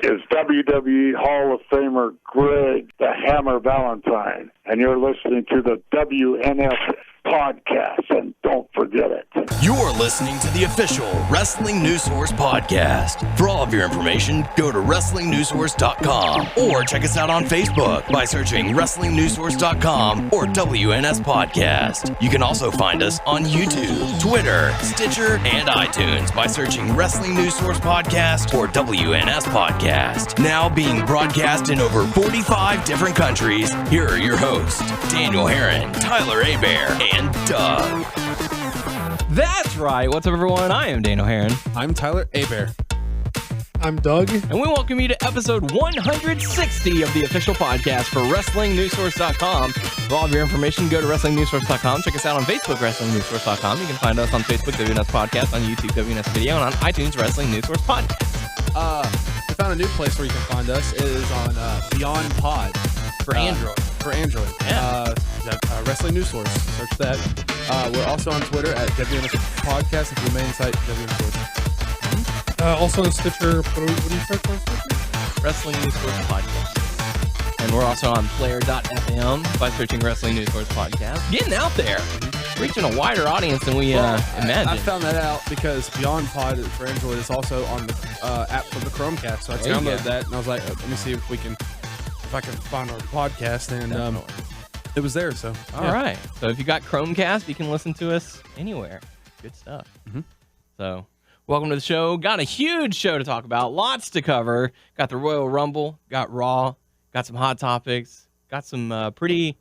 is WWE Hall of Famer Greg the Hammer Valentine, and you're listening to the WNS podcast, and don't forget it. You're listening to the official Wrestling News Source podcast. For all of your information, go to WrestlingNewsSource.com or check us out on Facebook by searching WrestlingNewsSource.com or WNS Podcast. You can also find us on YouTube, Twitter, Stitcher, and iTunes by searching Wrestling News Source Podcast or WNS Podcast. Now being broadcast in over 45 different countries, here are your hosts, Daniel Herron, Tyler Abear, and Doug. That's right. What's up, everyone? I am Daniel Herron. I'm Tyler Abear. I'm Doug. And we welcome you to episode 160 of the official podcast for WrestlingNewsSource.com. For all of your information, go to WrestlingNewsSource.com. Check us out on Facebook, WrestlingNewsSource.com. You can find us on Facebook, WNS Podcast, on YouTube, WNS Video, and on iTunes, Wrestling News Source Podcast. We found a new place where you can find us. It is on Beyond Pod For Android. For Android. Yeah. Wrestling News Source. Search that. We're also on Twitter at WNS Podcast. If your main site, WNS Source. Also on Stitcher. What do you search on Stitcher? Wrestling News Source Podcast. And we're also on Player.fm by searching Wrestling News Source Podcast. Getting out there. Reaching a wider audience than we imagined. I found that out because Beyond Pod for Android is also on the app for the Chromecast. So I downloaded that and I was like, let me see if I can find our podcast, and it was there. So all right. So if you got Chromecast, you can listen to us anywhere. Good stuff. Mm-hmm. So welcome to the show. Got a huge show to talk about. Lots to cover. Got the Royal Rumble. Got Raw. Got some hot topics. Got some pretty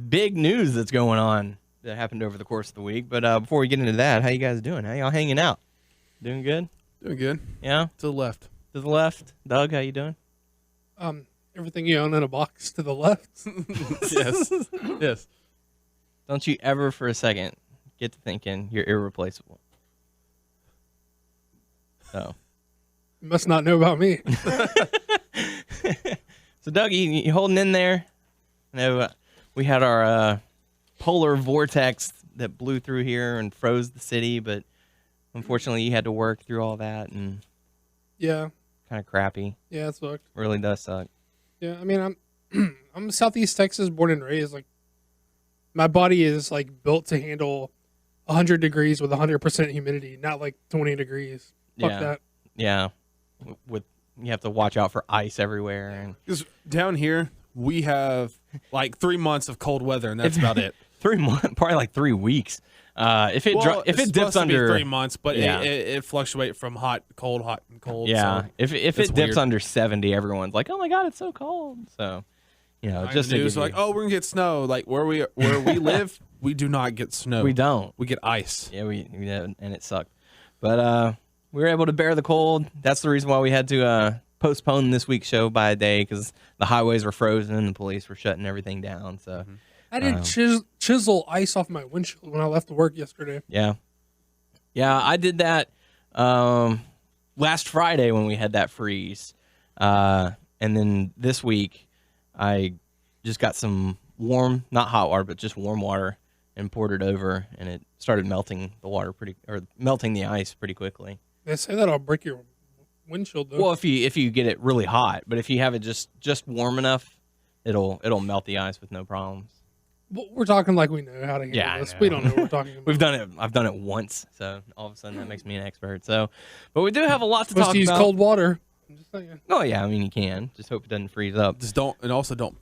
big news that's going on that happened over the course of the week. But before we get into that, how you guys doing? How y'all hanging out? Doing good? Doing good. Yeah? To the left. To the left. Doug, how you doing? Everything you own in a box to the left. Yes. Yes. Don't you ever for a second get to thinking you're irreplaceable. So. You must not know about me. So, Doug, you holding in there? I know we had our polar vortex that blew through here and froze the city, but unfortunately you had to work through all that, and Yeah. kind of crappy. Yeah, it sucked. Really does suck. Yeah, I mean, I'm Southeast Texas, born and raised. Like, my body is like built to handle 100 degrees with 100% humidity, not like 20 degrees. Fuck that. Yeah. With you have to watch out for ice everywhere, and Because down here we have like 3 months of cold weather, and that's about it. 3 months, probably like 3 weeks. If it dips under 3 months, but it fluctuates from hot, and cold. Yeah, so if it dips weird. under 70, everyone's like, "Oh my God, it's so cold." So, just to news give like, you- oh, we're gonna get snow. Like where we live, we do not get snow. we don't. We get ice. Yeah, and it sucked, but we were able to bear the cold. That's the reason why we had to postpone this week's show by a day, because the highways were frozen and the police were shutting everything down. So. Mm-hmm. I did chisel ice off my windshield when I left to work yesterday. Yeah, I did that last Friday when we had that freeze, and then this week I just got some warm, not hot water, but just warm water, and poured it over, and it started melting the ice pretty quickly. They say that'll break your windshield, though. Well, if you get it really hot, but if you have it just warm enough, it'll melt the ice with no problems. We're talking like we know how to handle this. I know. We don't know what we're talking about. I've done it once, so all of a sudden that makes me an expert. So, but we do have a lot to Supposed talk to use about. cold water. I'm just saying. Oh yeah, I mean you can. Just hope it doesn't freeze up. Just don't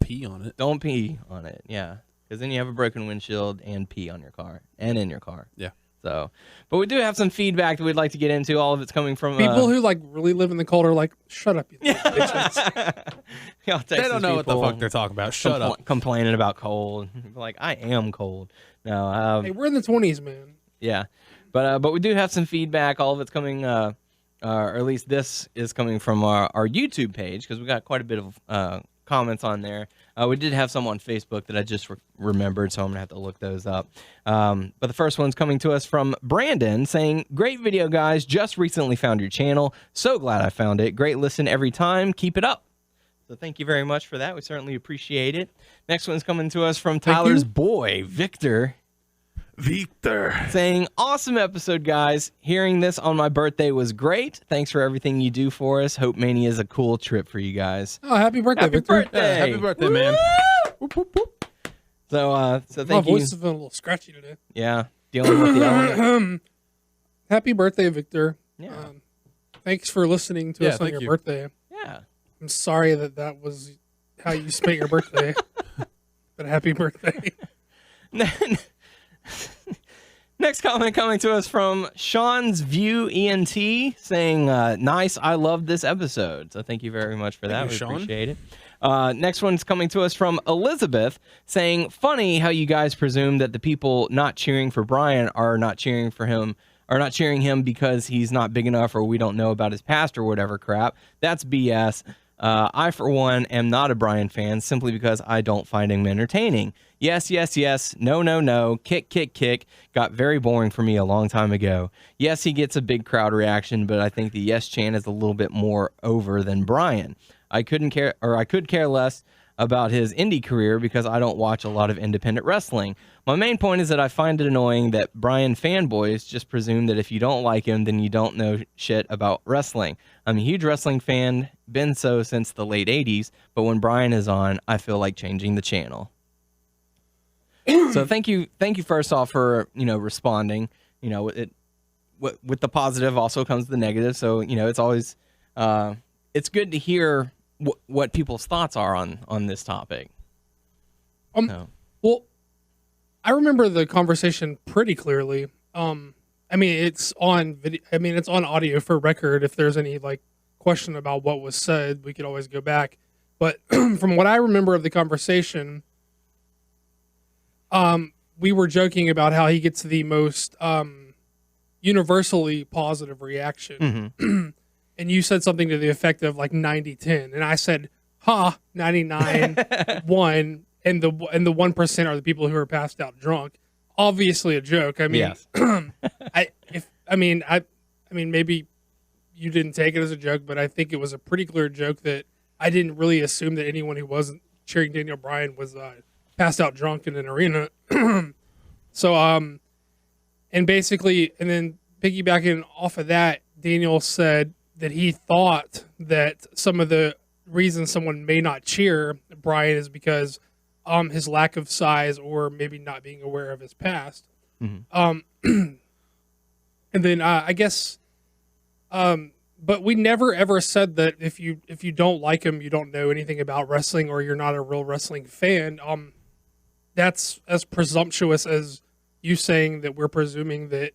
pee on it. Don't pee on it. Yeah, because then you have a broken windshield and pee on your car and in your car. Yeah. So, but we do have some feedback that we'd like to get into. All of it's coming from People who like really live in the cold are like, "Shut up, you little bitches." Y'all They don't know what the fuck they're talking about. Shut up. Complaining about cold. Like, I am cold. No. Hey, we're in the 20s, man. Yeah, but we do have some feedback. All of it's coming, or at least this is coming from our YouTube page, because we got quite a bit of comments on there. We did have some on Facebook that I just remembered, so I'm gonna have to look those up. But the first one's coming to us from Brandon, saying, "Great video, guys. Just recently found your channel. So glad I found it. Great listen every time. Keep it up." So thank you very much for that. We certainly appreciate it. Next one's coming to us from Tyler's boy, Victor. Victor. Saying, awesome episode, guys. Hearing this on my birthday was great. Thanks for everything you do for us. Hope Mania is a cool trip for you guys. Oh, happy birthday, Happy Victor. birthday. Yeah, happy birthday, man. Whoop, whoop, whoop. So thank you. My voice is feeling a little scratchy today. Yeah, dealing with the element. Happy birthday, Victor. Yeah. Thanks for listening to us on your birthday. Yeah. I'm sorry that was how you spent your birthday. But happy birthday. Next comment coming to us from Sean's View ENT saying, nice, I love this episode. So thank you very much for that. We appreciate it. Next one's coming to us from Elizabeth saying, funny how you guys presume that the people not cheering for Bryan are not cheering for him, are not cheering him because he's not big enough or we don't know about his past or whatever crap. That's BS. I, for one, am not a Bryan fan simply because I don't find him entertaining. Yes, yes, yes. No, no, no. Kick, kick, kick. Got very boring for me a long time ago. Yes, he gets a big crowd reaction, but I think the yes chant is a little bit more over than Bryan. I could care less about his indie career because I don't watch a lot of independent wrestling. My main point is that I find it annoying that Bryan fanboys just presume that if you don't like him, then you don't know shit about wrestling. I'm a huge wrestling fan, been so since the late 80s, but when Bryan is on, I feel like changing the channel. So thank you first off for, responding. With the positive also comes the negative. So, it's always, it's good to hear what people's thoughts are on this topic. Well, I remember the conversation pretty clearly. It's on video. It's on audio for record. If there's any question about what was said, we could always go back. But from what I remember of the conversation, we were joking about how he gets the most universally positive reaction. Mm-hmm. And you said something to the effect of 90-10. And I said, 99-1. And the 1% are the people who are passed out drunk. Obviously a joke. Yes. Maybe you didn't take it as a joke, but I think it was a pretty clear joke that I didn't really assume that anyone who wasn't cheering Daniel Bryan was passed out drunk in an arena. So, and then piggybacking off of that, Daniel said that he thought that some of the reasons someone may not cheer Bryan is because his lack of size or maybe not being aware of his past. Mm-hmm. And then I guess, but we never ever said that if you don't like him, you don't know anything about wrestling or you're not a real wrestling fan. That's as presumptuous as you saying that we're presuming that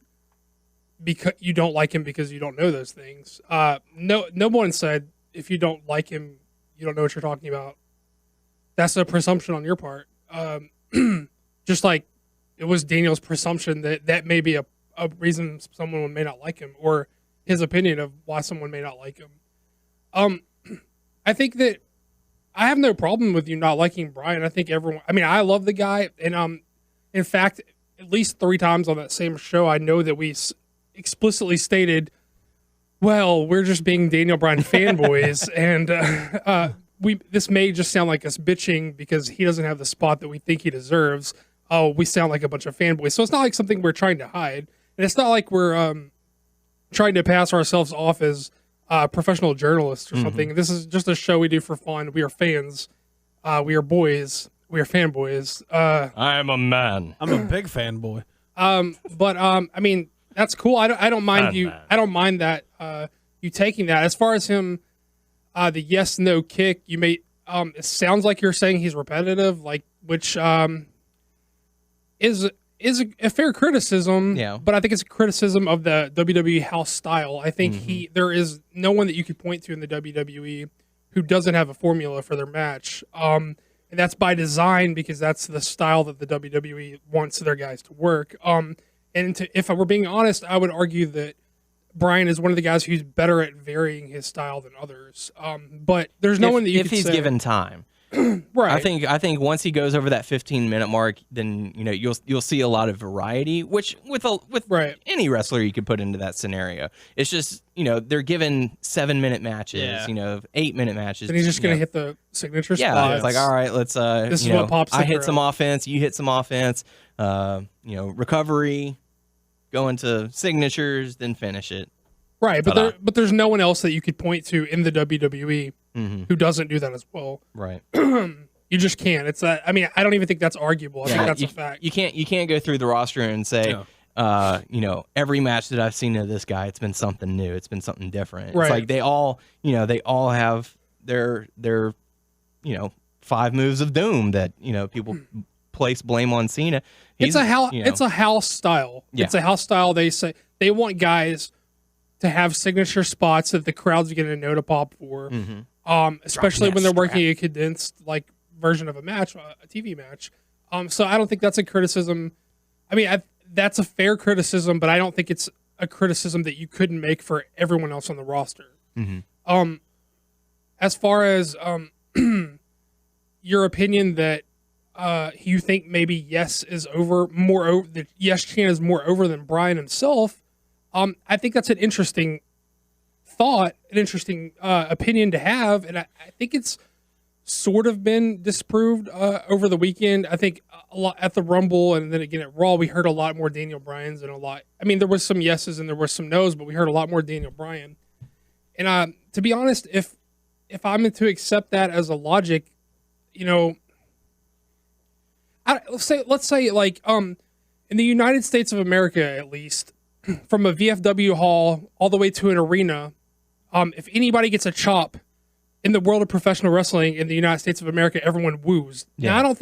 because you don't like him because you don't know those things. No one said if you don't like him, you don't know what you're talking about. That's a presumption on your part. Just like it was Daniel's presumption that may be a reason someone may not like him or his opinion of why someone may not like him. I think that I have no problem with you not liking Bryan. I think everyone, I love the guy. And in fact, at least 3 times on that same show, I know that we explicitly stated, well, we're just being Daniel Bryan fanboys. And this may just sound like us bitching because he doesn't have the spot that we think he deserves. Oh, we sound like a bunch of fanboys. So it's not like something we're trying to hide. And it's not like we're trying to pass ourselves off as professional journalists or something. Mm-hmm. This is just a show we do for fun. We are fans. We are boys. We are fanboys. I am a man. I'm a big fanboy. That's cool. I don't mind you. I don't mind that you taking that. As far as him, the yes no kick, you may. It sounds like you're saying he's repetitive, which is a fair criticism. Yeah. But I think it's a criticism of the WWE house style. I think there is no one that you could point to in the WWE who doesn't have a formula for their match. And that's by design because that's the style that the WWE wants their guys to work. If I were being honest, I would argue that Bryan is one of the guys who's better at varying his style than others. But there's no one that you could say. If he's given time. Right. I think once he goes over that 15-minute mark, then you'll see a lot of variety, which with right. any wrestler you could put into that scenario. It's just they're given 7-minute matches, 8-minute matches. And he's just gonna hit the signature spots. Yeah, it's like, all right, let's this is what pops. I hit some offense, you hit some offense. Recovery, go into signatures, then finish it. Right, but there's no one else that you could point to in the WWE who doesn't do that as well. Right. You just can't. It's that. I mean, I don't even think that's arguable. I think that's a fact. You can't go through the roster and say, every match that I've seen of this guy, it's been something new. It's been something different. Right. It's like they all have their 5 moves of doom that people place blame on Cena. It's a house style. Yeah. It's a house style. They say they want guys to have signature spots that the crowd's getting a know to pop for. Especially when they're working a condensed version of a match, a TV match. So I don't think that's a criticism. I mean, that's a fair criticism, but I don't think it's a criticism that you couldn't make for everyone else on the roster. As far as your opinion that you think maybe Yes is that Yes Chan is more over than Bryan himself, I think that's an interesting thought, an interesting opinion to have, and I think it's sort of been disproved over the weekend. I think a lot at the Rumble, and then again at Raw, we heard a lot more Daniel Bryan's and a lot. I mean, there was some yeses and there were some nos, but we heard a lot more Daniel Bryan. And to be honest, if I'm to accept that as a logic, let's say in the United States of America, at least, from a VFW hall all the way to an arena, if anybody gets a chop in the world of professional wrestling in the United States of America, everyone woos. Yeah. Now, I don't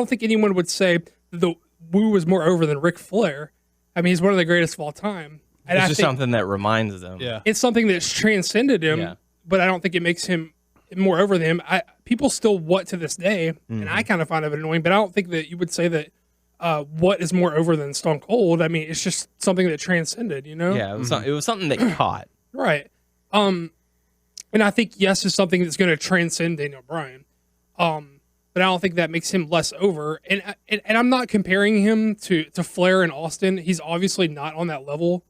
think anyone would say the woo is more over than Ric Flair. I mean, he's one of the greatest of all time. And it's just something that reminds them. Yeah. It's something that's transcended him, but I don't think it makes him more over than him. People still what to this day, and I kind of find it annoying, but I don't think that you would say that what is more over than Stone Cold. I mean, it's just something that transcended, Yeah, it was something that caught. Right. And I think Yes is something that's going to transcend Daniel Bryan. But I don't think that makes him less over. And I'm not comparing him to Flair and Austin. He's obviously not on that level,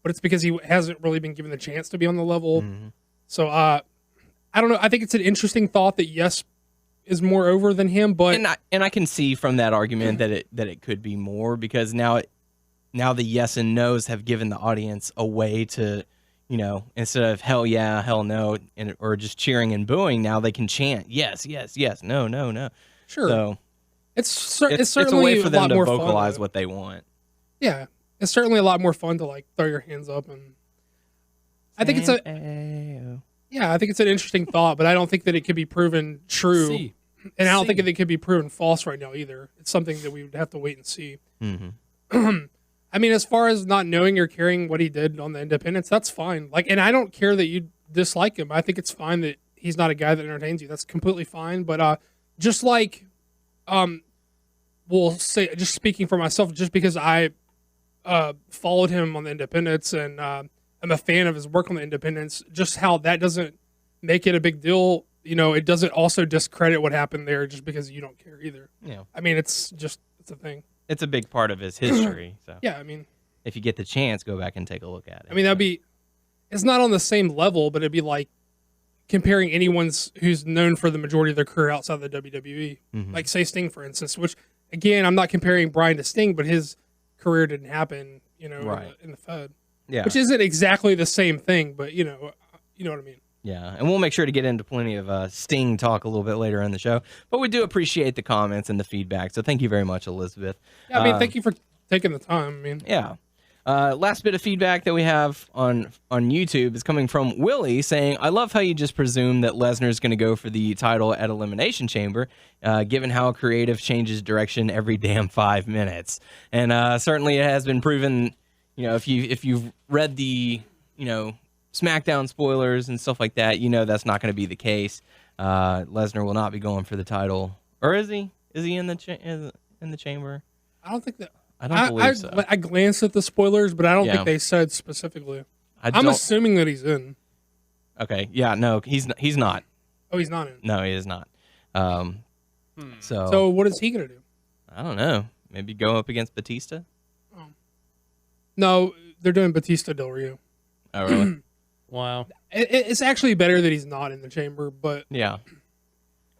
but it's because he hasn't really been given the chance to be on the level. So I don't know. I think it's an interesting thought that Yes is more over than him, but and I can see from that argument that it could be more, because now the yes and no's have given the audience a way to, instead of hell yeah, hell no, or just cheering and booing, now they can chant yes, yes, yes, no, no, no. Sure. So it's certainly it's a way for them to more vocalize fun, what they want. Yeah, it's certainly a lot more fun to throw your hands up, and I think it's an interesting thought, but I don't think that it could be proven true. And I don't think it could be proven false right now either. It's something that we would have to wait and see. I mean, as far as not knowing or caring what he did on the independents, that's fine. And I don't care that you dislike him. I think it's fine that he's not a guy that entertains you. That's completely fine. But just we'll say, just speaking for myself, just because I followed him on the independents and I'm a fan of his work on the independents, just how that doesn't make it a big deal. It doesn't also discredit what happened there just because you don't care either. Yeah. I mean, it's a thing. It's a big part of his history. So yeah, I mean, if you get the chance, go back and take a look at it. I mean, it's not on the same level, but it'd be like comparing anyone's who's known for the majority of their career outside of the WWE. Like, say, Sting, for instance, which, again, I'm not comparing Bryan to Sting, but his career didn't happen, in the Fed. Yeah. Which isn't exactly the same thing, but, you know what I mean. Yeah, and we'll make sure to get into plenty of Sting talk a little bit later in the show. But we do appreciate the comments and the feedback, so thank you very much, Elizabeth. Yeah, I mean, thank you for taking the time. I mean, yeah. Last bit of feedback that we have on YouTube is coming from Willie, saying, I love how you just presume that Lesnar is going to go for the title at Elimination Chamber, given how creative changes direction every damn 5 minutes. And certainly it has been proven, if you've read the, SmackDown spoilers and stuff like that, that's not going to be the case. Lesnar will not be going for the title. Or is he? Is he in the chamber? I don't think that. I don't believe so. I glanced at the spoilers, but I don't think they said specifically. I'm assuming that he's in. Okay. Yeah. No, he's not. Oh, he's not in. No, he is not. So what is he gonna do? I don't know. Maybe go up against Batista. No, they're doing Batista Del Rio. Oh, really? Wow. It's actually better that he's not in the chamber, but Yeah.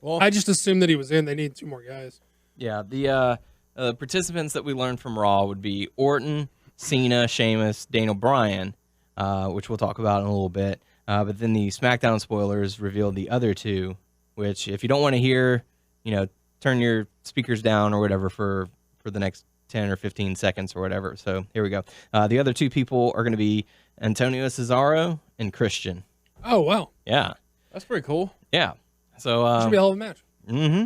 Well, I just assumed that he was in. They need 2 more guys. Yeah. The participants that we learned from Raw would be Orton, Cena, Sheamus, Daniel Bryan, which we'll talk about in a little bit. But then the SmackDown spoilers revealed the other 2, which if you don't want to hear, turn your speakers down or whatever for the next 10 or 15 seconds or whatever. So here we go. The other 2 people are going to be Antonio Cesaro and Christian. Oh, wow. Yeah. that's pretty cool. Yeah. So Should be a hell of a match. Mm-hmm.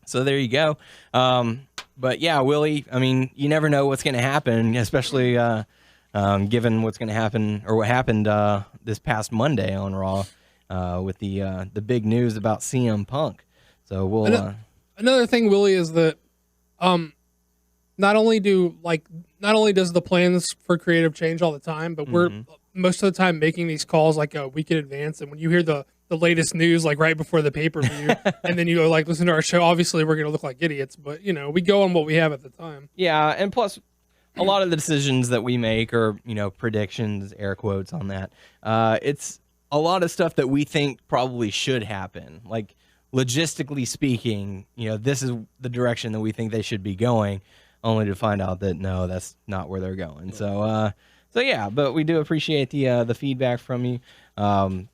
So there you go. But yeah, Willie, I mean, you never know what's going to happen, especially given what's going to happen or what happened this past Monday on Raw with the big news about CM Punk. So we'll Another thing, Willie, is that not only does the plans for creative change all the time, but we're most of the time making these calls like a week in advance. And when you hear the latest news like right before the pay-per-view and then you go like listen to our show, obviously we're going to look like idiots, but we go on what we have at the time. Yeah, and plus a lot of the decisions that we make are, predictions, air quotes on that. It's a lot of stuff that we think probably should happen. Like logistically speaking, this is the direction that we think they should be going, only to find out that no, that's not where they're going. So yeah, but we do appreciate the feedback from you.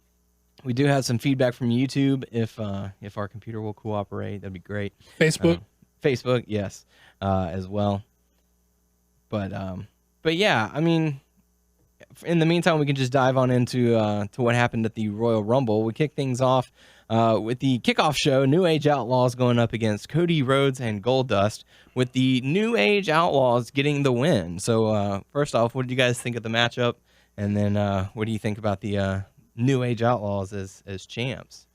We do have some feedback from YouTube. If our computer will cooperate, that'd be great. Facebook, yes, as well. But yeah, I mean, in the meantime, we can just dive on into to what happened at the Royal Rumble. We kick things off with the kickoff show. New Age Outlaws going up against Cody Rhodes and Goldust, with the New Age Outlaws getting the win. So first off, what did you guys think of the matchup? And then what do you think about the New Age Outlaws as champs?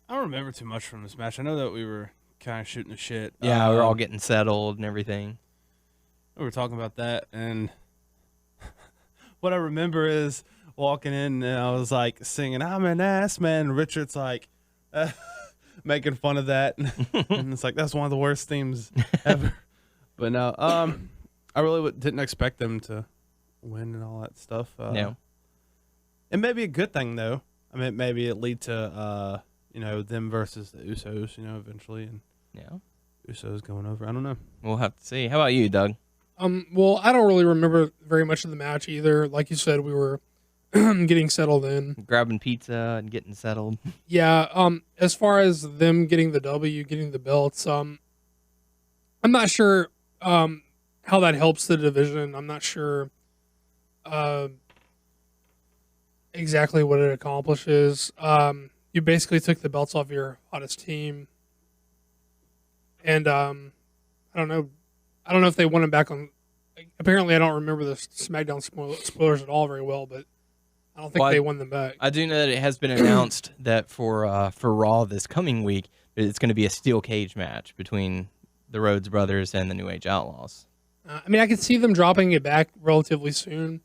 I don't remember too much from this match. I know that we were kind of shooting the shit. Yeah, we were all getting settled and everything. We were talking about that, and what I remember is walking in, and I was like singing, "I'm an ass man." And Richard's like making fun of that, and it's like that's one of the worst themes ever. But no, I really didn't expect them to win and all that stuff. No. It may be a good thing though. I mean, maybe it lead to them versus the Usos, eventually, and Usos going over. I don't know. We'll have to see. How about you, Doug? Well, I don't really remember very much of the match either. Like you said, we were getting settled in, grabbing pizza and getting settled. Yeah. As far as them getting the W, getting the belts, I'm not sure how that helps the division. I'm not sure exactly what it accomplishes. You basically took the belts off your hottest team, and I don't know if they won them back on. Apparently, I don't remember the SmackDown spoilers at all very well, but I don't think they won them back. I do know that it has been announced that for Raw this coming week, it's going to be a steel cage match between the Rhodes brothers and the New Age Outlaws. I mean, I could see them dropping it back relatively soon,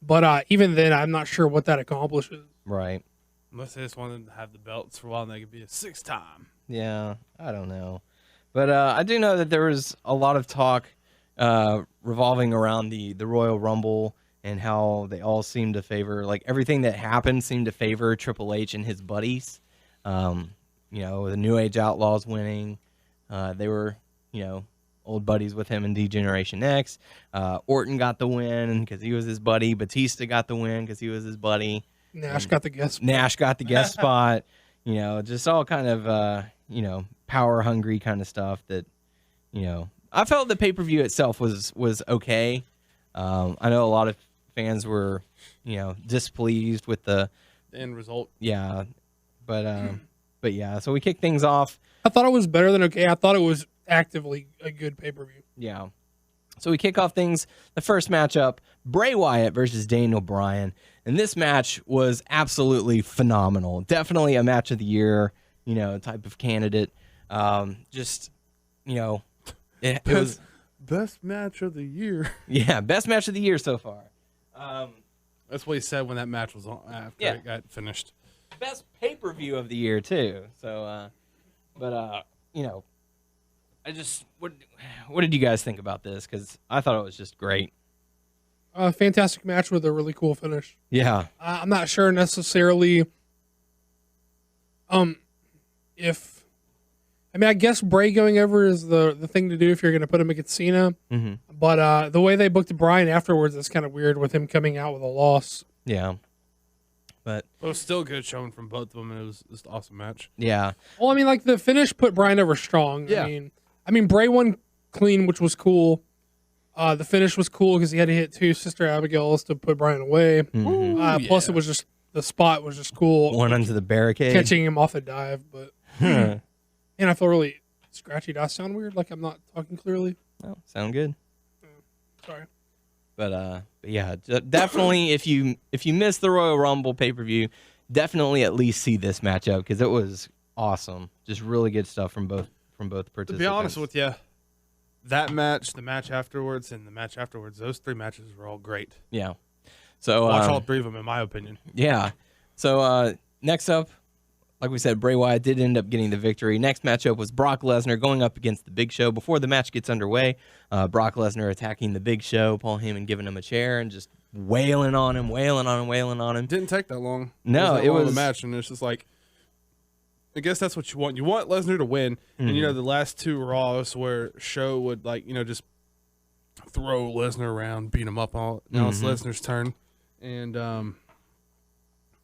but even then, I'm not sure what that accomplishes. Right. Unless they just wanted to have the belts for a while, and they could be a 6-time. Yeah, I don't know. But I do know that there was a lot of talk revolving around the Royal Rumble and how they all seemed to favor, like everything that happened seemed to favor Triple H and his buddies. The New Age Outlaws winning. They were, old buddies with him in D-Generation X. Orton got the win because he was his buddy. Batista got the win because he was his buddy. Nash got the guest spot. Just all kind of, power hungry kind of stuff that, I felt the pay-per-view itself was okay. I know a lot of fans were, displeased with the end result. Yeah. But yeah, so we kicked things off. I thought it was better than okay. I thought it was actively a good pay-per-view. Yeah. So we kick off things. The first matchup, Bray Wyatt versus Daniel Bryan. And this match was absolutely phenomenal. Definitely a match of the year, type of candidate. It was best match of the year. Yeah, best match of the year so far. That's what he said when that match was on after it got finished. Best pay-per-view of the year too. So But you know, I just what did you guys think about this? Because I thought it was just great. Fantastic match with a really cool finish. Yeah. I'm not sure necessarily. I guess Bray going over is the thing to do if you're going to put him against Cena. Mm-hmm. But the way they booked Bryan afterwards is kind of weird with him coming out with a loss. Yeah. But it was still good showing from both of them, and it was just an awesome match. Yeah. Well, I mean, like the finish put Bryan over strong. Yeah. I mean, Bray won clean, which was cool. The finish was cool because he had to hit 2 Sister Abigails to put Bryan away. Mm-hmm. Plus, it was just the spot was just cool. One onto the barricade, catching him off a dive, but. And I feel really scratchy. Do I sound weird? Like I'm not talking clearly? Oh, sound good. Sorry. But yeah, definitely if you missed the Royal Rumble pay-per-view, definitely at least see this matchup because it was awesome. Just really good stuff from both participants. To be honest with you, that match, the match afterwards, and the match afterwards, those 3 matches were all great. Yeah. So watch all 3 of them, in my opinion. Yeah. So next up, like we said, Bray Wyatt did end up getting the victory. Next matchup was Brock Lesnar going up against the Big Show. Before the match gets underway, Brock Lesnar attacking the Big Show, Paul Heyman giving him a chair and just wailing on him. Didn't take that long. No, it was a match, and it's just like, I guess that's what you want. You want Lesnar to win, and the last 2 Raws where Show would just throw Lesnar around, beat him up. Now it's Lesnar's turn, and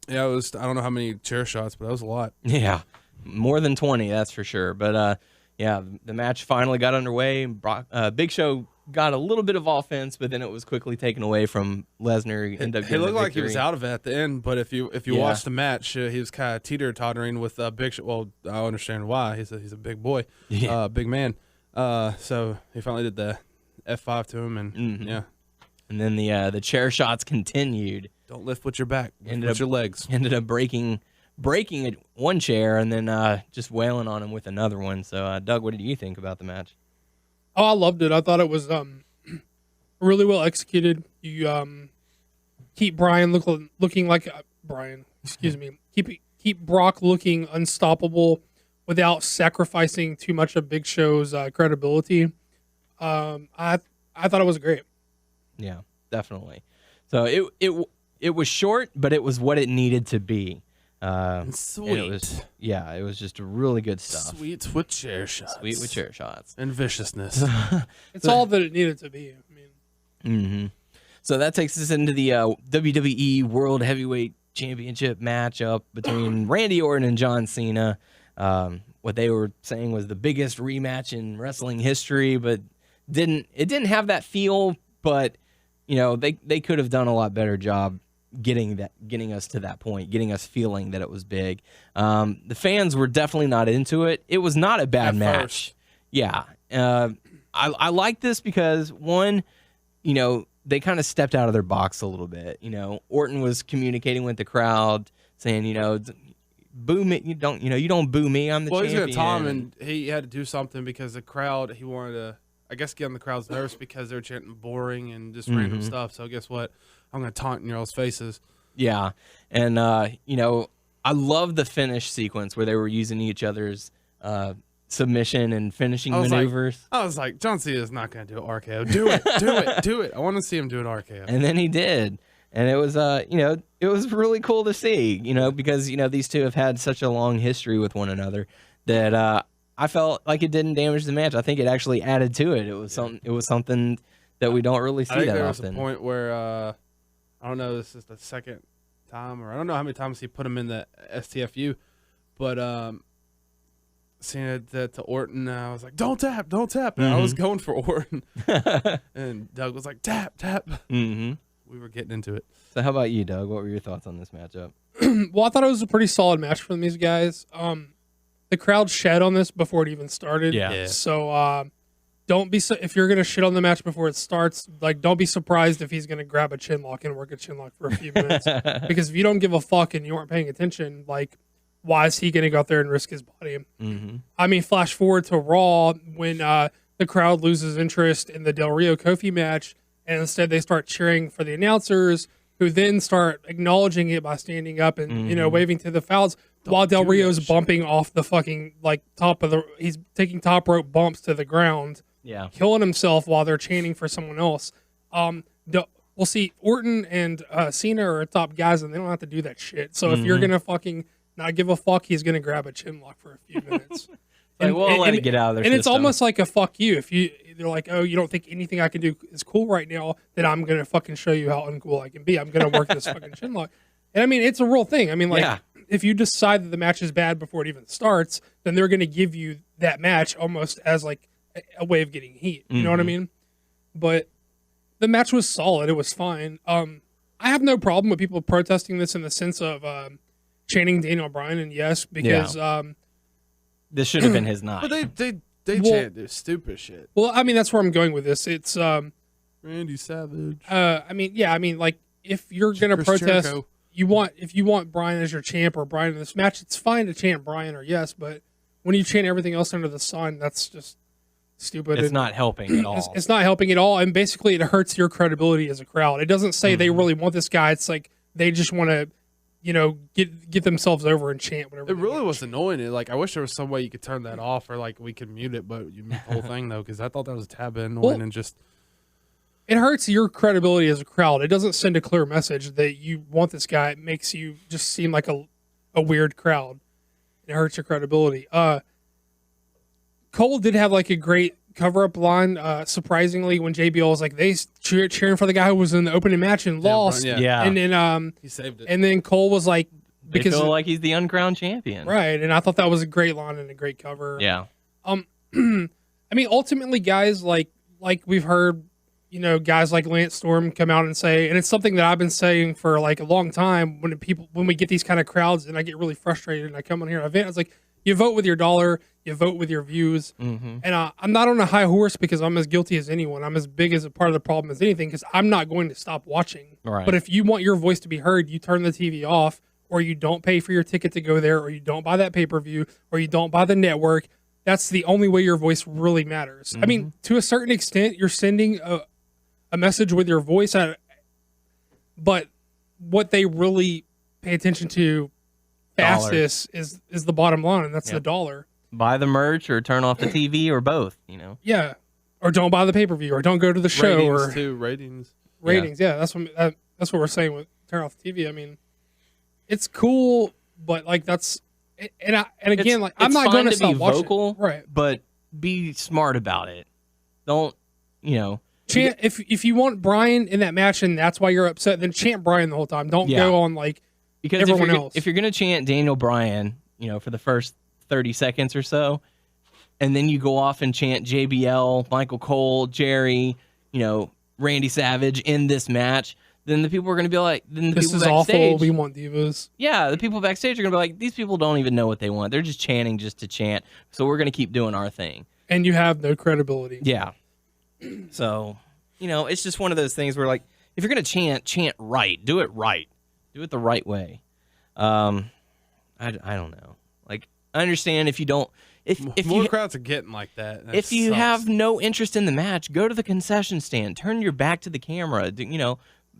yeah, it was. I don't know how many chair shots, but that was a lot. Yeah, more than 20, that's for sure. But yeah, the match finally got underway. Big Show got a little bit of offense, but then it was quickly taken away from Lesnar. He looked like he was out of it at the end, but if you watch the match, he was kind of teeter-tottering with Big Show. Well, I understand why. He's a big boy, big man. So he finally did the F5 to him, and yeah. And then the chair shots continued. Don't lift with your back. Lift with your legs. Ended up breaking one chair and then just wailing on him with another one. So, Doug, what did you think about the match? Oh, I loved it. I thought it was really well executed. You keep Bryan looking like Bryan. Excuse me. Keep Brock looking unstoppable without sacrificing too much of Big Show's credibility. I thought it was great. Yeah, definitely. So it was short, but it was what it needed to be. Sweet. It was just really good stuff. Sweet with chair shots. And viciousness. It's all that it needed to be. I mean. So that takes us into the WWE World Heavyweight Championship matchup between Randy Orton and John Cena. What they were saying was the biggest rematch in wrestling history, but it didn't have that feel. But they could have done a lot better job getting us to that point, getting us feeling that it was big. The fans were definitely not into it. It was not a bad match. First. Yeah. I like this because one, they kind of stepped out of their box a little bit. Orton was communicating with the crowd saying, boo me. You don't boo me. I'm the champion. He's got Tom, and he had to do something because the crowd, he wanted to, I guess, get on the crowd's nerves because they're chanting boring and just random stuff. So guess what? I'm going to taunt in your all's faces. Yeah. And, I love the finish sequence where they were using each other's submission and finishing maneuvers. I was like, John Cena is not going to do an RKO. Do it. I want to see him do an RKO. And then he did. And it was, it was really cool to see, because, these two have had such a long history with one another that I felt like it didn't damage the match. I think it actually added to it. It was something that we don't really see that often. There was a point where, I don't know, this is the second time, or I don't know how many times he put him in the STFU, but Cena did to Orton, I was like, don't tap. And I was going for Orton. And Doug was like, tap. Mm-hmm. We were getting into it. So how about you, Doug? What were your thoughts on this matchup? Well, I thought it was a pretty solid match from these guys. The crowd shed on this before it even started. Yeah. So don't be if you're gonna shit on the match before it starts, don't be surprised if he's gonna grab a chin lock and work a chin lock for a few minutes. Because if you don't give a fuck and you aren't paying attention, why is he gonna go out there and risk his body? Mm-hmm. I mean, flash forward to Raw when the crowd loses interest in the Del Rio Kofi match, and instead they start cheering for the announcers, who then start acknowledging it by standing up and waving to the fouls. while Del Rio's bumping off the fucking he's taking top rope bumps to the ground, killing himself while they're chanting for someone else. We'll see. Orton and Cena are top guys, and they don't have to do that shit. So if you're gonna fucking not give a fuck, he's gonna grab a chin lock for a few minutes. Let it get out of their and system. It's almost like a fuck you. If they're like, oh, you don't think anything I can do is cool right now, then I'm gonna fucking show you how uncool I can be. I'm gonna work this fucking chin lock. And I mean, it's a real thing. I mean, if you decide that the match is bad before it even starts, then they're gonna give you that match almost as like a way of getting heat. You know what I mean? But the match was solid. It was fine. I have no problem with people protesting this in the sense of chanting Daniel Bryan, and yes, because this should have been his night. But they chant this stupid shit. Well, I mean, that's where I'm going with this. It's Randy Savage. Like if you're gonna Chris protest, Jericho. if you want Bryan as your champ or Bryan in this match, it's fine to chant Bryan or yes, but when you chant everything else under the sun, that's just stupid. It's not helping at all. It's not helping at all, and basically it hurts your credibility as a crowd. It doesn't say they really want this guy. It's like they just want to, get themselves over and chant whatever. It really was annoying. I wish there was some way you could turn that off, or like we could mute it, but you mute the whole thing though, because I thought that was a tad bit annoying and just. It hurts your credibility as a crowd. It doesn't send a clear message that you want this guy. It makes you just seem like a weird crowd. It hurts your credibility. Cole did have like a great cover-up line, surprisingly, when JBL was like, they cheering for the guy who was in the opening match and lost. Yeah. And then he saved it. And then Cole was like, they feel like he's the uncrowned champion. Right. And I thought that was a great line and a great cover. Yeah. I mean, ultimately, guys, like we've heard, guys like Lance Storm come out and say, and it's something that I've been saying for like a long time when we get these kind of crowds and I get really frustrated and I come on here and I vent, it's like, you vote with your dollar, you vote with your views. And I'm not on a high horse because I'm as guilty as anyone. I'm as big as a part of the problem as anything because I'm not going to stop watching. Right. But if you want your voice to be heard, you turn the TV off, or you don't pay for your ticket to go there, or you don't buy that pay-per-view, or you don't buy the network. That's the only way your voice really matters. I mean, to a certain extent, you're sending a message with your voice, but what they really pay attention to fastest is the bottom line, and that's the dollar. Buy the merch or turn off the TV or both, Yeah, or don't buy the pay-per-view or don't go to the show. Ratings. Yeah, that's what we're saying with turn off the TV. I mean, it's cool, but like that's again, like I'm not going to stop watching. Vocal, right? But be smart about it. Don't chant if you want Bryan in that match and that's why you're upset, then chant Bryan the whole time. Don't go on like because everyone else. If you're gonna chant Daniel Bryan, for the first 30 seconds or so, and then you go off and chant JBL, Michael Cole, Jerry, Randy Savage in this match, then the people are going to be like, this is awful, we want Divas. Yeah, the people backstage are going to be like, these people don't even know what they want. They're just chanting just to chant, so we're going to keep doing our thing. And you have no credibility. Yeah. So, it's just one of those things where, like, if you're going to chant right. Do it right. Do it the right way. I don't know. Like, I understand if you don't... If more crowds are getting like that. If you have no interest in the match, go to the concession stand. Turn your back to the camera.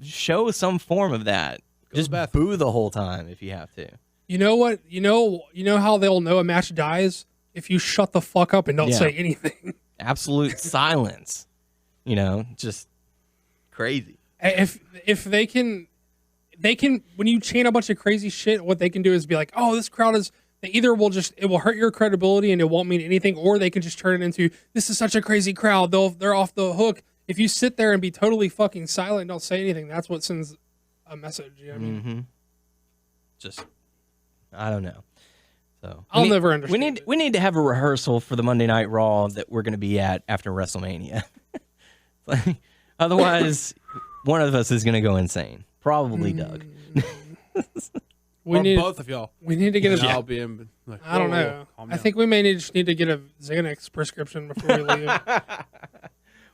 Show some form of that. Just boo the whole time if you have to. You know what? You know how they'll know a match dies? If you shut the fuck up and don't say anything. Absolute silence. Just crazy. If they can when you chant a bunch of crazy shit, what they can do is be like, oh, this crowd is. They either it will hurt your credibility and it won't mean anything, or they can just turn it into, this is such a crazy crowd. They're off the hook. If you sit there and be totally fucking silent and don't say anything, that's what sends a message. You know what I mean? Just, I don't know. So I'll never understand. We need to have a rehearsal for the Monday Night Raw that we're going to be at after WrestleMania. Otherwise, one of us is going to go insane. Probably Doug. Both of y'all. We need to get I'll be in. Like, I don't know. I think we may just need to get a Xanax prescription before we leave.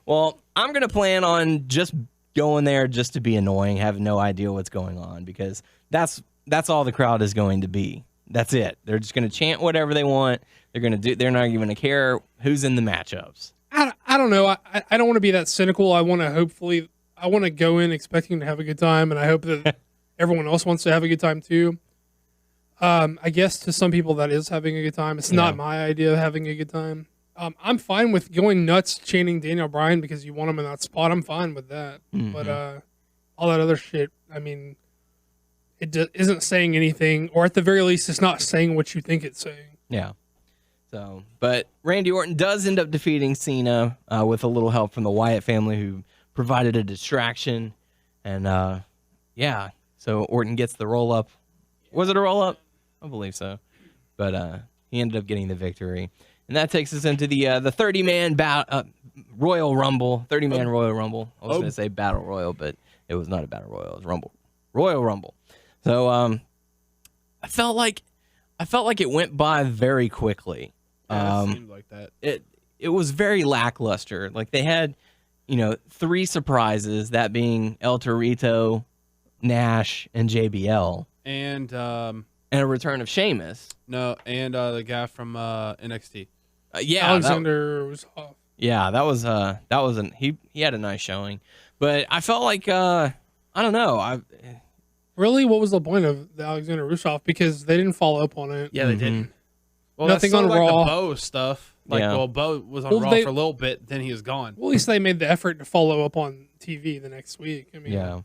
Well, I'm going to plan on just going there just to be annoying, have no idea what's going on, because that's all the crowd is going to be. That's it. They're just going to chant whatever they want. They're not even going to care who's in the matchups. I don't know. I don't want to be that cynical. I want to go in expecting to have a good time, and I hope that everyone else wants to have a good time too. I guess to some people that is having a good time. It's not my idea of having a good time. I'm fine with going nuts chanting Daniel Bryan because you want him in that spot. I'm fine with that. Mm-hmm. But all that other shit, I mean, it isn't saying anything, or at the very least, it's not saying what you think it's saying. Yeah. So, but Randy Orton does end up defeating Cena with a little help from the Wyatt family, who provided a distraction. And yeah, so Orton gets the roll up. Was it a roll up? I believe so. But he ended up getting the victory. And that takes us into the 30-man Royal Rumble. 30-man Royal Rumble. I was going to say Battle Royal, but it was not a Battle Royal. It was Rumble. Royal Rumble. So I felt like it went by very quickly. Yeah, it seemed like that. It was very lackluster. Like, they had, 3 surprises, that being El Torito, Nash, and JBL. And a return of Sheamus. No, and the guy from NXT. Yeah, Alexander was off. Yeah, that was he had a nice showing, but I felt like I don't know. Really, what was the point of the Alexander Rusev? Because they didn't follow up on it. Yeah, they didn't. Well, Nothing that's on like Raw. The Bo stuff. Like, Yeah. well, Bo was on Raw for a little bit, then he was gone. Well, at least they made the effort to follow up on TV the next week. I mean, Yeah,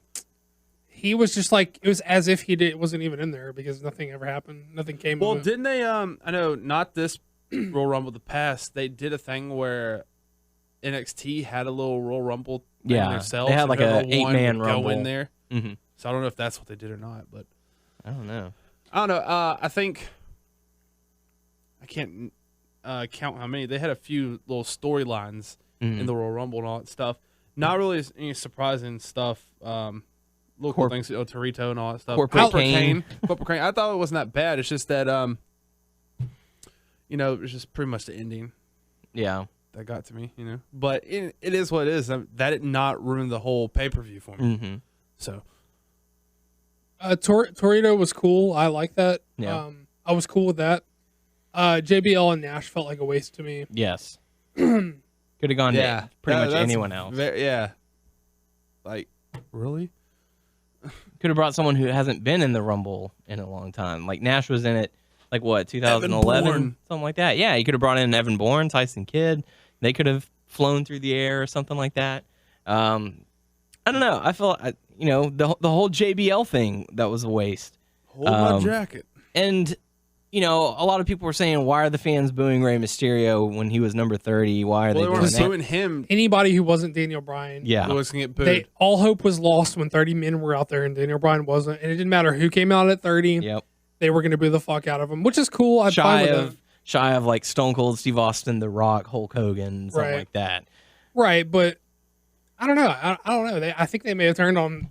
he was just like, it was as if wasn't even in there because nothing ever happened. Nothing came Well, of it. didn't they? I know not this Royal Rumble, the past. They did a thing where NXT had a little Royal Rumble. Thing themselves. They had like a 8-man go Rumble in there. Mm-hmm. So I don't know if that's what they did or not, but I don't know. I think I can't count how many. They had a few little storylines in the Royal Rumble and all that stuff. Not really any surprising stuff. Local things, Torito and all that stuff. Corporate Kane. Corporate Kane. I thought it wasn't that bad. It's just that, it was just pretty much the ending. Yeah. That got to me, But it is what it is. That did not ruin the whole pay-per-view for me. Mm-hmm. So. Torito was cool. I like that. Yeah. I was cool with that. JBL and Nash felt like a waste to me. Yes. Could have gone to pretty much that's anyone else. Yeah. Like, really? Could have brought someone who hasn't been in the Rumble in a long time. Like, Nash was in it, 2011? Something like that. Yeah, you could have brought in Evan Bourne, Tyson Kidd. They could have flown through the air or something like that. I don't know. I felt, the whole JBL thing, that was a waste. Hold my jacket. And, a lot of people were saying, why are the fans booing Rey Mysterio when he was number 30? Why are they doing that? Booing him. Anybody who wasn't Daniel Bryan. Yeah. Was going to get booed. All hope was lost when 30 men were out there and Daniel Bryan wasn't. And it didn't matter who came out at 30. Yep. They were going to boo the fuck out of him, which is cool. I'm fine with that. Shy of like Stone Cold Steve Austin, The Rock, Hulk Hogan, something like that. Right, but I don't know. I don't know. I think they may have turned on.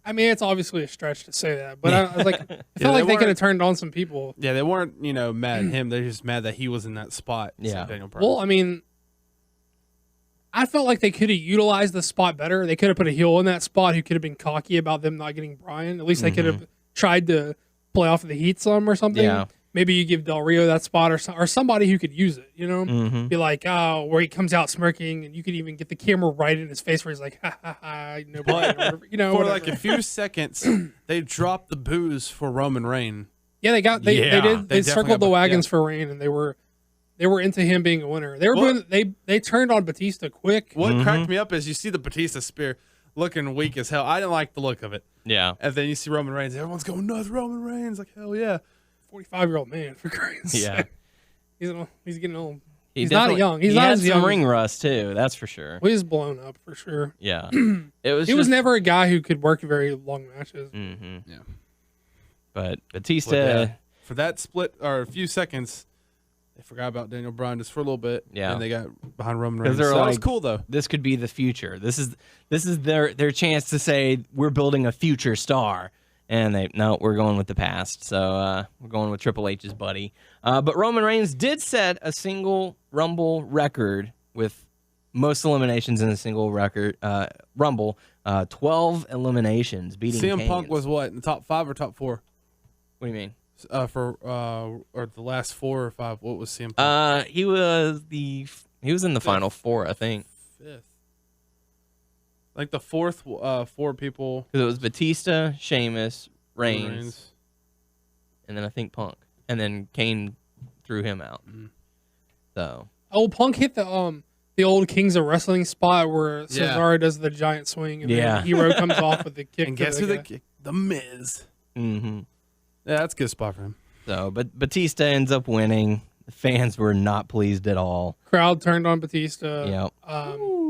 I mean, it's obviously a stretch to say that, but I felt like they could have turned on some people. Yeah, they weren't, mad at him. They're just mad that he was in that spot. Yeah. Well, I mean, I felt like they could have utilized the spot better. They could have put a heel in that spot who could have been cocky about them not getting Bryan. At least they could have tried to play off the heat some or something. Yeah. Maybe you give Del Rio that spot or somebody who could use it, Be like, where he comes out smirking, and you could even get the camera right in his face where he's like, ha, ha, ha, for whatever. like a few seconds, they dropped the booze for Roman Reigns. Yeah, they did. They circled the wagons for Reigns, and they were into him being a winner. They turned on Batista quick. What cracked me up is you see the Batista spear looking weak as hell. I didn't like the look of it. Yeah. And then you see Roman Reigns. Everyone's going nuts. Roman Reigns, like hell yeah. 45-year-old man, for Christ's sake. He's getting old. He's not young. He not had as young. some ring rust too. That's for sure. Well, he's blown up for sure. Yeah. He was never a guy who could work very long matches. Mm-hmm. Yeah. But Batista, for that split or a few seconds, they forgot about Daniel Bryan just for a little bit. Yeah. And they got behind Roman Reigns. So that was cool though. This could be the future. This is their chance to say we're building a future star. And we're going with the past. So we're going with Triple H's buddy. But Roman Reigns did set a single Rumble record with most eliminations in a single Rumble. 12 eliminations, beating CM Kane. Punk was what, in the top 5 or top 4? What do you mean? Or the last 4 or 5? What was CM Punk? He was in the final 4, I think. 5th. Like the 4th 4 people. Because it was Batista, Sheamus, Reigns. and then I think Punk, and then Kane threw him out. So Punk hit the old Kings of Wrestling spot where Cesaro does the giant swing, and then Hero comes off with the kick. And guess who the kick? The Miz. Mm-hmm. Yeah, that's a good spot for him. So, but Batista ends up winning. The fans were not pleased at all. Crowd turned on Batista. Yep.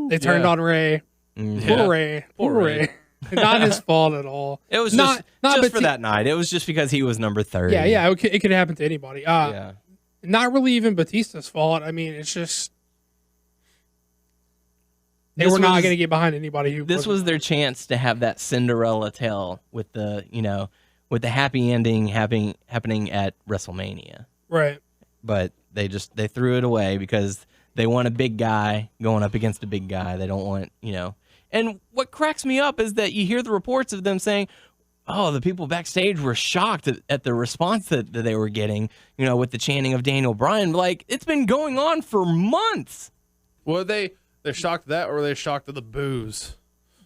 They turned on Ray. Poor Ray. Poor Ray. Not his fault at all. It was just for that night. It was just because he was number 30. Yeah. It could happen to anybody. Not really even Batista's fault. I mean, it's just they were not going to get behind anybody who. This was their chance to have that Cinderella tale with the happy ending happening at WrestleMania. Right. But they threw it away because they want a big guy going up against a big guy. They don't want, And what cracks me up is that you hear the reports of them saying, oh, the people backstage were shocked at the response that they were getting, with the chanting of Daniel Bryan. Like, it's been going on for months. Were they're shocked at that, or were they shocked at the boos?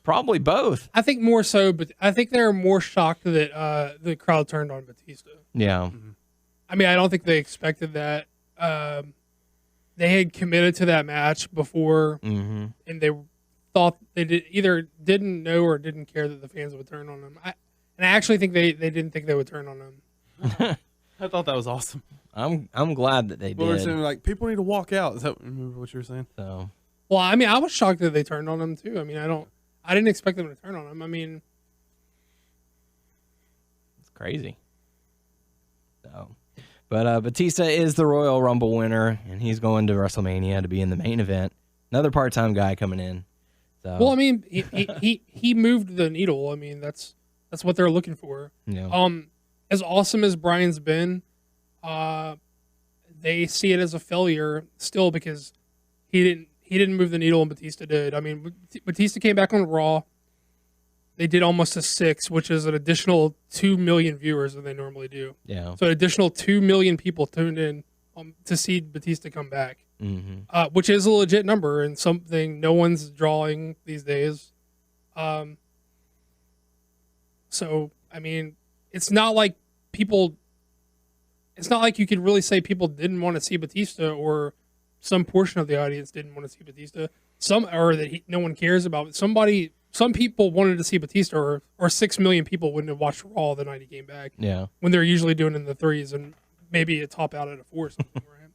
Probably both. I think more so, but I think they're more shocked that the crowd turned on Batista. Yeah. Mm-hmm. I mean, I don't think they expected that. They had committed to that match before, and they thought they either didn't know or didn't care that the fans would turn on them. I actually think they didn't think they would turn on them. I thought that was awesome. I'm glad that they did. We were saying, like, people need to walk out. Is that what you were saying? So, well, I mean, I was shocked that they turned on them too. I mean, I didn't expect them to turn on them. I mean, it's crazy. So, but Batista is the Royal Rumble winner, and he's going to WrestleMania to be in the main event. Another part-time guy coming in. So. Well, I mean, he moved the needle. I mean, that's what they're looking for. Yeah. As awesome as Bryan's been, they see it as a failure still because he didn't move the needle and Batista did. I mean, Batista came back on Raw. They did almost a 6, which is an additional 2 million viewers than they normally do. Yeah. So an additional 2 million people tuned in to see Batista come back, which is a legit number and something no one's drawing these days. So, I mean, it's not like you could really say people didn't want to see Batista or some portion of the audience didn't want to see Batista. No one cares about it. Some people wanted to see Batista, or 6 million people wouldn't have watched Raw the night he came back. Yeah. When they're usually doing it in the 3s and maybe a top out at a 4 or something, right?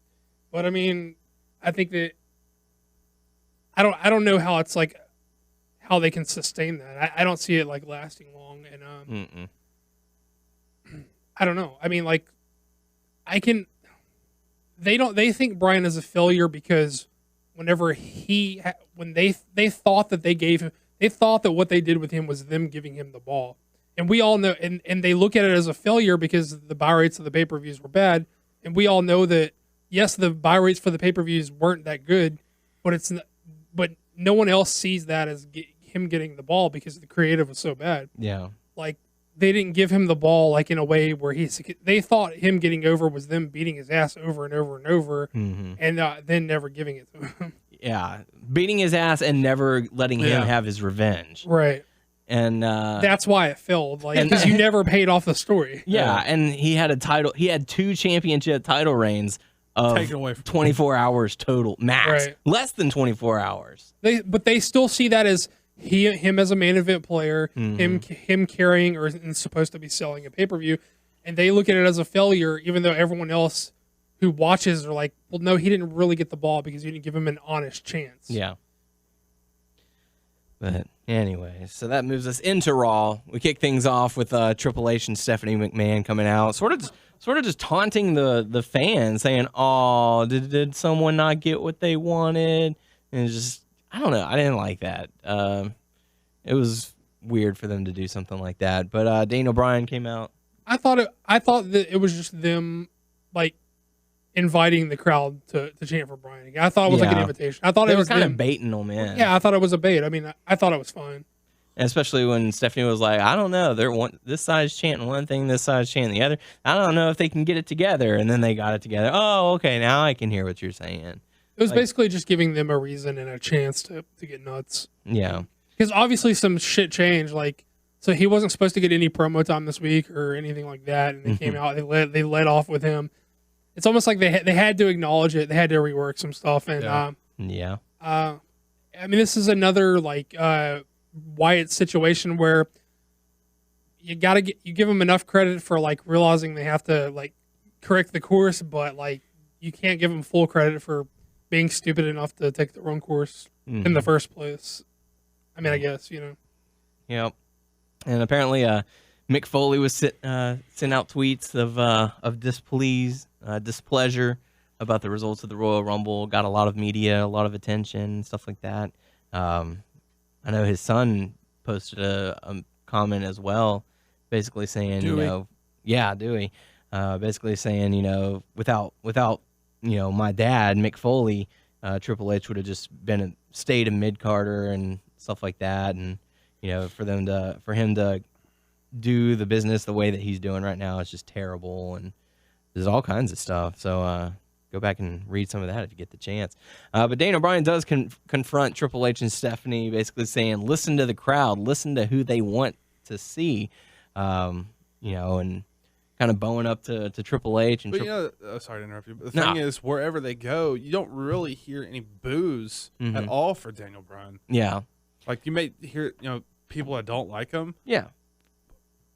But I mean, I think that I don't know how it's like how they can sustain that. I don't see it like lasting long, and I don't know. I mean, like they think Bryan is a failure because whenever when they thought that they thought that what they did with him was them giving him the ball. And we all know, and they look at it as a failure because the buy rates of the pay-per-views were bad. And we all know that, yes, the buy rates for the pay-per-views weren't that good, but no one else sees that as him getting the ball because the creative was so bad. Yeah. Like, they didn't give him the ball like in a way where they thought him getting over was them beating his ass over and over and over, and then never giving it to him. Yeah, beating his ass and never letting him have his revenge. Right. And that's why it failed, like, because you never paid off the story. Yeah, and he had He had 2 championship title reigns of taken away from 24 hours total max, right. Less than 24 hours. But they still see that as him as a main event player, him carrying or is supposed to be selling a pay-per-view, and they look at it as a failure, even though everyone else who watches are like, well, no, he didn't really get the ball because you didn't give him an honest chance. Yeah. But anyway, so that moves us into Raw. We kick things off with Triple H and Stephanie McMahon coming out, sort of just taunting the fans, saying, "Oh, did someone not get what they wanted?" And it's just, I don't know. I didn't like that. It was weird for them to do something like that. But Daniel Bryan came out. I thought that it was just them, like, inviting the crowd to chant for Bryan. I thought it was like an invitation. I thought they it was were kind them of baiting them in. Yeah, I thought it was a bait. I mean, I thought it was fine. And especially when Stephanie was like, I don't know, this side's chanting one thing, this side's chanting the other. I don't know if they can get it together. And then they got it together. Oh, okay, now I can hear what you're saying. It was basically just giving them a reason and a chance to get nuts. Yeah. Because obviously some shit changed. Like, So he wasn't supposed to get any promo time this week or anything like that, and they came out. They led off with him. It's almost like they had to acknowledge it. They had to rework some stuff, and I mean, this is another like Wyatt situation where you give them enough credit for like realizing they have to like correct the course, but like you can't give them full credit for being stupid enough to take the wrong course in the first place. I mean, I guess Yep. And apparently, Mick Foley was sent out tweets of displeasure about the results of the Royal Rumble. Got a lot of media, a lot of attention, stuff like that. I know his son posted a comment as well, basically saying, Dewey. Dewey, basically saying, without my dad, Mick Foley, Triple H would have just stayed a mid-carder and stuff like that, and for him to do the business the way that he's doing right now is just terrible, and there's all kinds of stuff. So go back and read some of that if you get the chance. But Daniel Bryan does confront Triple H and Stephanie, basically saying, listen to the crowd, listen to who they want to see, and kind of bowing up to Triple H. And sorry to interrupt you, but the thing is, wherever they go, you don't really hear any boos at all for Daniel Bryan. Yeah. Like, you may hear, people that don't like him. Yeah.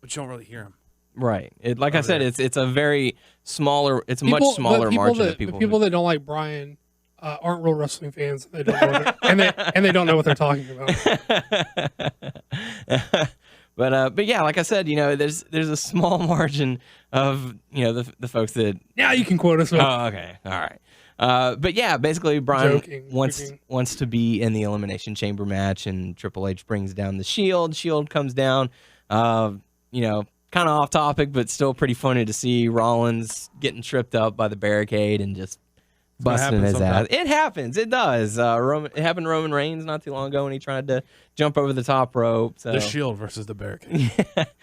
But you don't really hear him. Right. I said, it's a very smaller, it's a much smaller margin of people. The people that don't like Bryan aren't real wrestling fans. They don't know and they don't know what they're talking about. But yeah, like I said, there's a small margin of the folks that. Now you can quote us. Oh, okay, all right. But yeah, basically Bryan wants to be in the Elimination Chamber match, and Triple H brings down the Shield. Shield comes down. Kind of off topic, but still pretty funny to see Rollins getting tripped up by the barricade and just busting his ass. It happens. It does. It happened to Roman Reigns not too long ago when he tried to jump over the top rope. So. The Shield versus the barricade.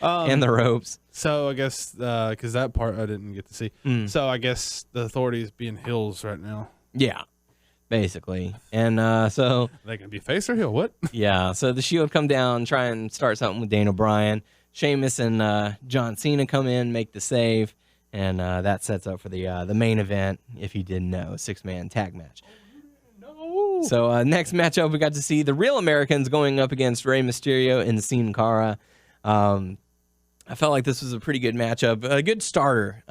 And the ropes. So I guess, because that part I didn't get to see. So I guess the Authority's being heels right now. Yeah, basically. And so... They can be face or heel? What? Yeah, so the Shield come down, try and start something with Daniel Bryan. Sheamus and John Cena come in, make the save, and that sets up for the main event, if you didn't know, 6-man tag match. No. So next matchup, we got to see the Real Americans going up against Rey Mysterio and Sin Cara. I felt like this was a pretty good matchup, a good starter,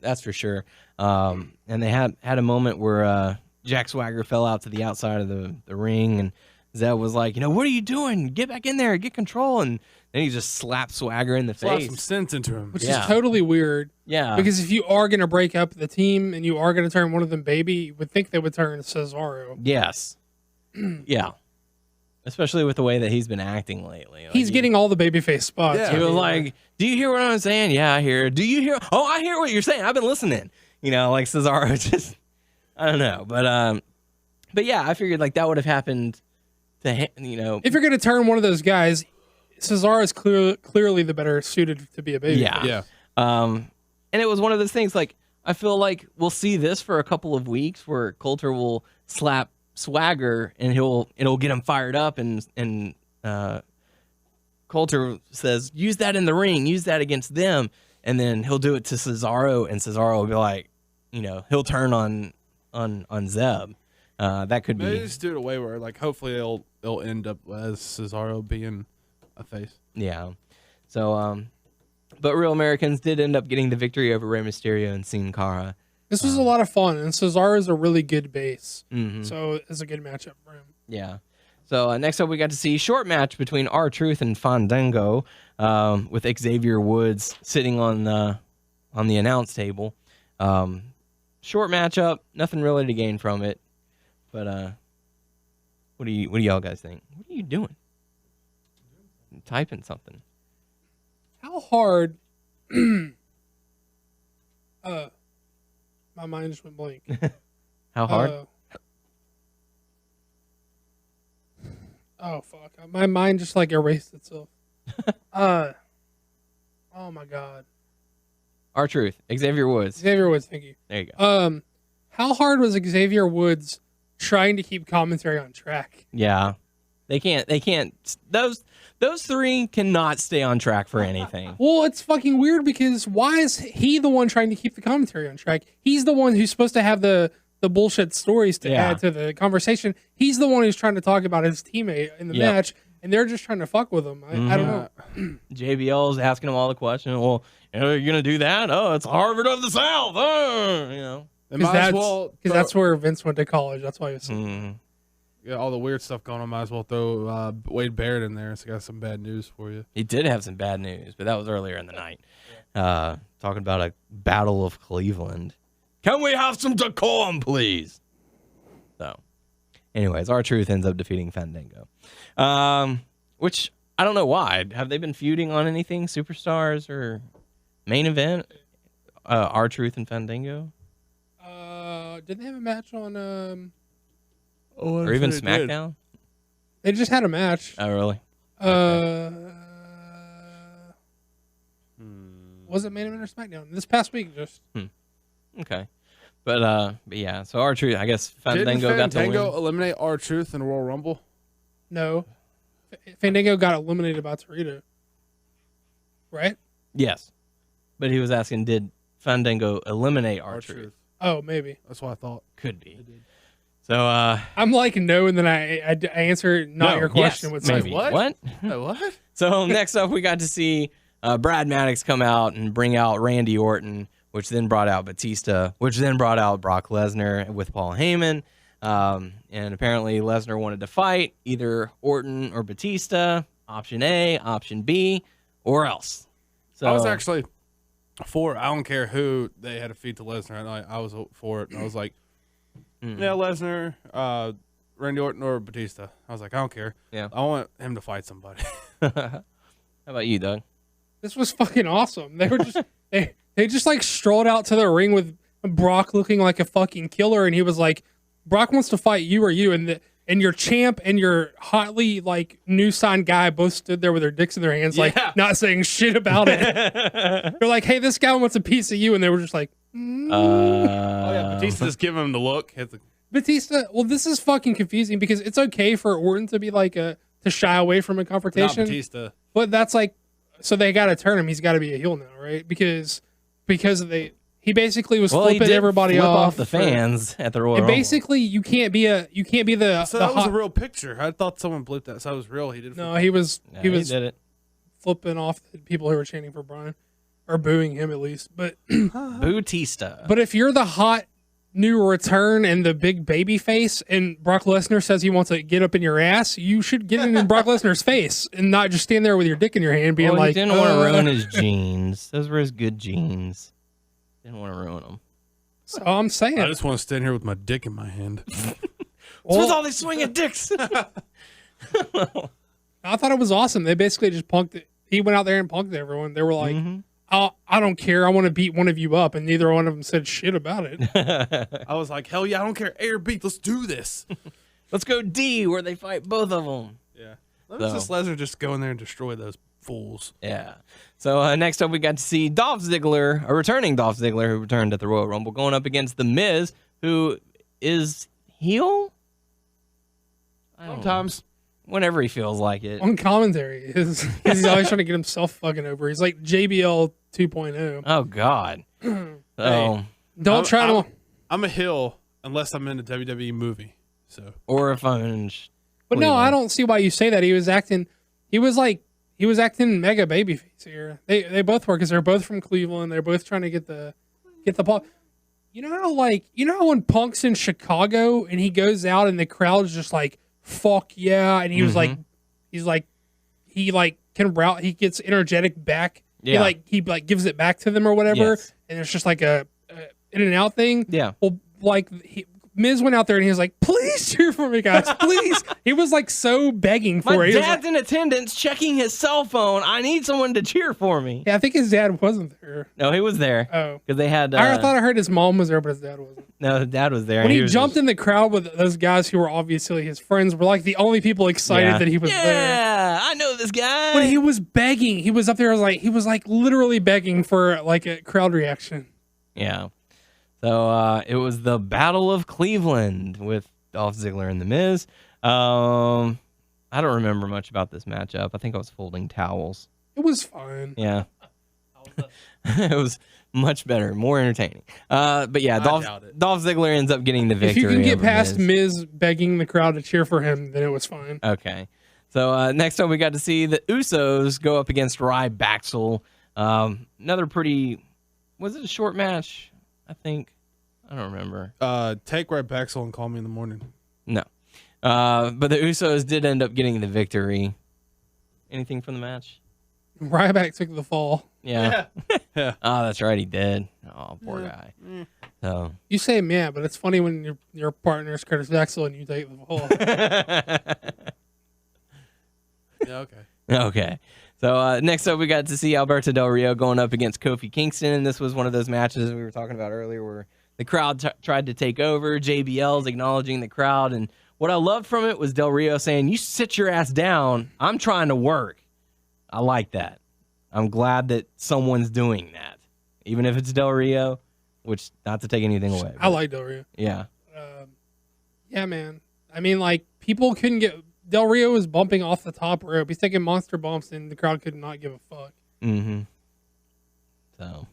that's for sure. And they had a moment where Jack Swagger fell out to the outside of the ring, and Zeb was like, what are you doing? Get back in there, get control, and then he just slapped Swagger in the face. Slapped some sense into him. Which is totally weird. Yeah. Because if you are going to break up the team and you are going to turn one of them baby, you would think they would turn Cesaro. Yes. Yeah. Especially with the way that he's been acting lately. Like he's getting all the babyface spots. Yeah. He was like, do you hear what I'm saying? Yeah, I hear. Do you hear? Oh, I hear what you're saying. I've been listening. Like Cesaro just, I don't know. But yeah, I figured like that would have happened to him, If you're going to turn one of those guys, Cesaro is clearly the better suited to be a baby. Yeah. And it was one of those things, like, I feel like we'll see this for a couple of weeks where Coulter will slap Swagger and it'll get him fired up, and Coulter says, use that in the ring, use that against them, and then he'll do it to Cesaro, and Cesaro will be like, he'll turn on Zeb. That could Maybe be. just do it a way where, like, hopefully it'll end up as Cesaro being a face. Yeah. So, but Real Americans did end up getting the victory over Rey Mysterio and Sin Cara. This was a lot of fun, and Cesaro is a really good base. So it's a good matchup for him. Yeah. So next up, we got to see a short match between R-Truth and Fandango, with Xavier Woods sitting on the announce table. Short matchup, nothing really to gain from it. But what do y'all guys think? What are you doing? I'm typing something. How hard? My mind just went blank. How hard? Oh fuck! My mind just like erased itself. Oh my god. R-Truth, Xavier Woods. Xavier Woods, thank you. There you go. How hard was Xavier Woods trying to keep commentary on track? Yeah. They can't. Those three cannot stay on track for anything. Well, it's fucking weird because why is he the one trying to keep the commentary on track? He's the one who's supposed to have the bullshit stories to add to the conversation. He's the one who's trying to talk about his teammate in the match, and they're just trying to fuck with him. I don't know. JBL's asking him all the questions. Well, you're going to do that? Oh, it's Harvard of the South. Because that's where Vince went to college. That's why he was Yeah, all the weird stuff going on. Might as well throw Wade Barrett in there. It's got some bad news for you. He did have some bad news, but that was earlier in the night. Talking about a Battle of Cleveland. Can we have some decorum, please? So, anyways, R-Truth ends up defeating Fandango. Which, I don't know why. Have they been feuding on anything? Superstars or main event? R-Truth and Fandango? Didn't they have a match on... or even SmackDown? They just had a match. Oh, really? Was it main event or SmackDown? This past week, just. Okay. But yeah, so R-Truth, I guess Fandango got to win. Fandango eliminate R-Truth in the Royal Rumble? No. Fandango got eliminated by Torito. Right? Yes. But he was asking, did Fandango eliminate R-Truth? Oh, maybe. That's what I thought. Could be. So I'm like, no, and then I answer not your question with maybe. what? What? What? So next up, we got to see Brad Maddox come out and bring out Randy Orton, which then brought out Batista, which then brought out Brock Lesnar with Paul Heyman. And apparently Lesnar wanted to fight either Orton or Batista, option A, option B, or else. So I was actually for, I don't care who they had to feed to Lesnar. I was for it. I was like, yeah, Lesnar, Randy Orton, or Batista. I was like, I don't care. Yeah. I want him to fight somebody. How about you, Doug? This was fucking awesome. They were just they just like strolled out to the ring with Brock looking like a fucking killer, and he was like, Brock wants to fight you or you, and your champ and your hotly like new signed guy both stood there with their dicks in their hands, like not saying shit about it. They're like, hey, this guy wants a piece of you, and they were just like, oh yeah, Batista just giving him the look. Batista. Well, this is fucking confusing because it's okay for Orton to be like to shy away from a confrontation. Not Batista. But that's like, so they got to turn him. He's got to be a heel now, right? Because he basically was flipping everybody off the fans at the Royal and Rumble. Basically, you can't be the. So that was a real picture. I thought someone bleeped that. So that was real. He did. No, he was did it. Flipping off the people who were chanting for Bryan, or booing him at least. But Batista. But if you're the hot new return and the big baby face, and Brock Lesnar says he wants to get up in your ass, you should get in Brock Lesnar's face and not just stand there with your dick in your hand, being like, he didn't want to ruin his jeans. Those were his good jeans. Didn't want to ruin them. So I'm saying, I just want to stand here with my dick in my hand. What's with all these swinging dicks? I thought it was awesome. They basically just punked it. He went out there and punked everyone. They were like, I don't care. I want to beat one of you up. And neither one of them said shit about it. I was like, hell yeah, I don't care. A or B, let's do this. Let's go D, where they fight both of them. Yeah. Let's just Lesnar just go in there and destroy those fools. Yeah. So next up, we got to see Dolph Ziggler, a returning Dolph Ziggler, who returned at the Royal Rumble, going up against The Miz, who is heel? Sometimes. Whenever he feels like it. On commentary, he's always trying to get himself fucking over. He's like JBL 2.0. Oh, God. Hey, don't try to... I'm a heel unless I'm in a WWE movie. So. Or if I'm in... But no, I don't see why you say that. He was acting mega babyface here. They both were, because they're both from Cleveland. They're both trying to get the ball. You know how when Punk's in Chicago and he goes out and the crowd's just like, fuck yeah, and he was like, he can route, he gets energetic back. Yeah. He gives it back to them or whatever, yes. And it's just like a in and out thing. Yeah. Well, Miz went out there and he was like, please cheer for me, guys, please. He was like so begging for it. My dad's in attendance checking his cell phone. I need someone to cheer for me. Yeah, I think his dad wasn't there. No, he was there. Oh. Because they had... I thought I heard his mom was there, but his dad wasn't. No, his dad was there. When he jumped in the crowd with those guys who were obviously his friends, were like the only people excited that he was there. Yeah, I know this guy. But he was begging. He was up there, he was like literally begging for like a crowd reaction. Yeah. So it was the Battle of Cleveland with Dolph Ziggler and The Miz. I don't remember much about this matchup. I think I was folding towels. It was fun. Yeah. It was much better, more entertaining. But yeah, Dolph Ziggler ends up getting the victory. If you can get past Miz begging the crowd to cheer for him, then it was fine. Okay. So next up, we got to see the Usos go up against Baxel. Another pretty, was it a short match? I think. I don't remember. Take Baxel and call me in the morning. No. But the Usos did end up getting the victory. Anything from the match? Ryback took the fall. Yeah. Yeah. Oh, that's right. He did. Oh, poor guy. So you say, man, but it's funny when your partner is Curtis Axel and you take the fall. Yeah, okay. Okay. So next up, we got to see Alberto Del Rio going up against Kofi Kingston. And this was one of those matches we were talking about earlier where the crowd tried to take over. JBL's acknowledging the crowd. And what I loved from it was Del Rio saying, you sit your ass down. I'm trying to work. I like that. I'm glad that someone's doing that. Even if it's Del Rio, which not to take anything away. I like Del Rio. Yeah. Yeah, man. I mean, like, people couldn't get... Del Rio was bumping off the top rope. He's taking monster bumps, and the crowd could not give a fuck. Mm-hmm. So,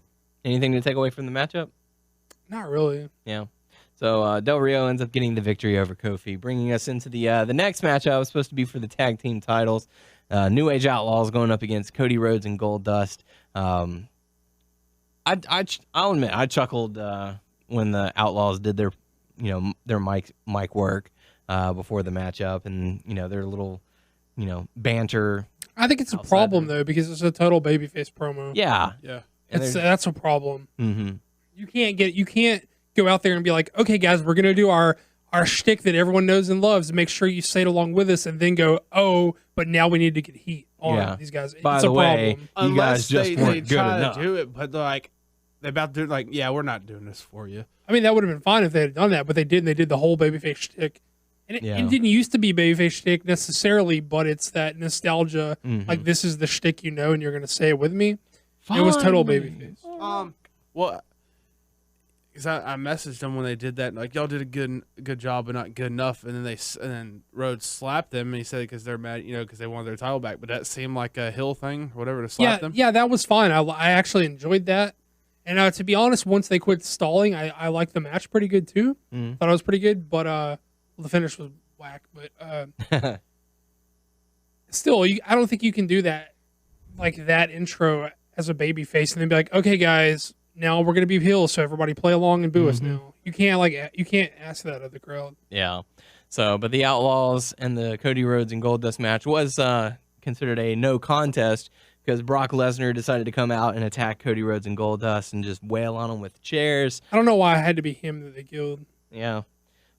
anything to take away from the matchup? Not really. Yeah. So, Del Rio ends up getting the victory over Kofi, bringing us into the next matchup. Was supposed to be for the tag team titles. New Age Outlaws going up against Cody Rhodes and Goldust. I'll admit, I chuckled when the Outlaws did their mic work before the matchup, and their little banter. I think it's a problem though because it's a total babyface promo. Yeah. That's a problem. Mm-hmm. You can't go out there and be like, okay, guys, we're gonna do our shtick that everyone knows and loves. Make sure you say it along with us, and then go, oh, but now we need to get heat on these guys. By it's the a way, problem. you guys just weren't good enough. To do it, but they're like, they're about to do like, yeah, we're not doing this for you. I mean, that would have been fine if they had done that, but they didn't. They did the whole babyface shtick. And it didn't used to be babyface shtick necessarily, but it's that nostalgia. Mm-hmm. Like, this is the shtick and you're going to say it with me. It was total babyface. Well, because I messaged them when they did that, like, y'all did a good job, but not good enough. And then Rhodes slapped them, and he said because they're mad, because they wanted their title back. But that seemed like a heel thing, or whatever, to slap them. Yeah, that was fine. I actually enjoyed that. And to be honest, once they quit stalling, I liked the match pretty good too. Mm. Thought it was pretty good, but the finish was whack. But still, I don't think you can do that, like that intro as a baby face, and then be like, okay, guys, now we're gonna be heels, so everybody play along and boo us now. You can't ask that of the crowd. Yeah. So, but the Outlaws and the Cody Rhodes and Goldust match was considered a no contest because Brock Lesnar decided to come out and attack Cody Rhodes and Goldust and just wail on them with chairs. I don't know why it had to be him that they killed. Yeah.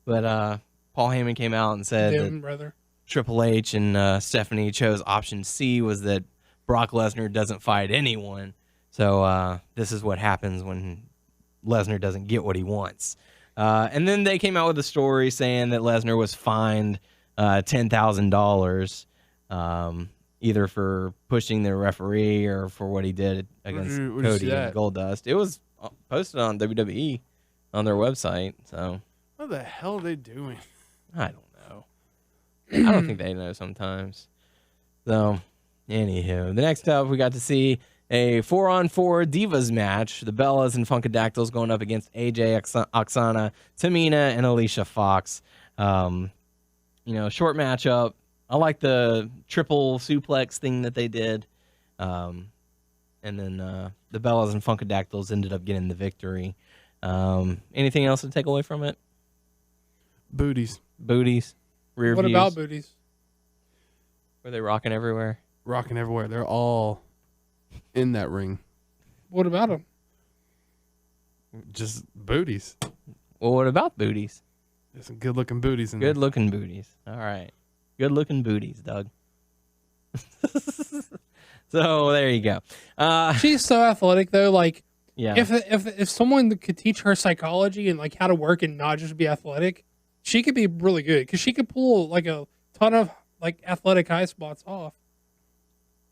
But Paul Heyman came out and said that Triple H and Stephanie chose option C, was that Brock Lesnar doesn't fight anyone. So this is what happens when Lesnar doesn't get what he wants. And then they came out with a story saying that Lesnar was fined $10,000 either for pushing the referee or for what he did against Cody and Goldust. It was posted on WWE on their website. So what the hell are they doing? I don't know. I don't think they know sometimes. So, anywho, the next up we got to see a 4-on-4 Divas match. The Bellas and Funkadactyls going up against AJ, Oksana, Tamina, and Alicia Fox. Short matchup. I like the triple suplex thing that they did. And then the Bellas and Funkadactyls ended up getting the victory. Anything else to take away from it? Booties. Rear what views. about booties? Were they rocking everywhere? Rocking everywhere. They're all in that ring. What about them? Just booties. Well, what about booties? There's some good-looking booties in there. Good-looking booties. All right. Good-looking booties, Doug. So, there you go. She's so athletic, though. Like, yeah. If someone could teach her psychology and, like, how to work and not just be athletic, she could be really good. Because she could pull, like, a ton of, like, athletic high spots off.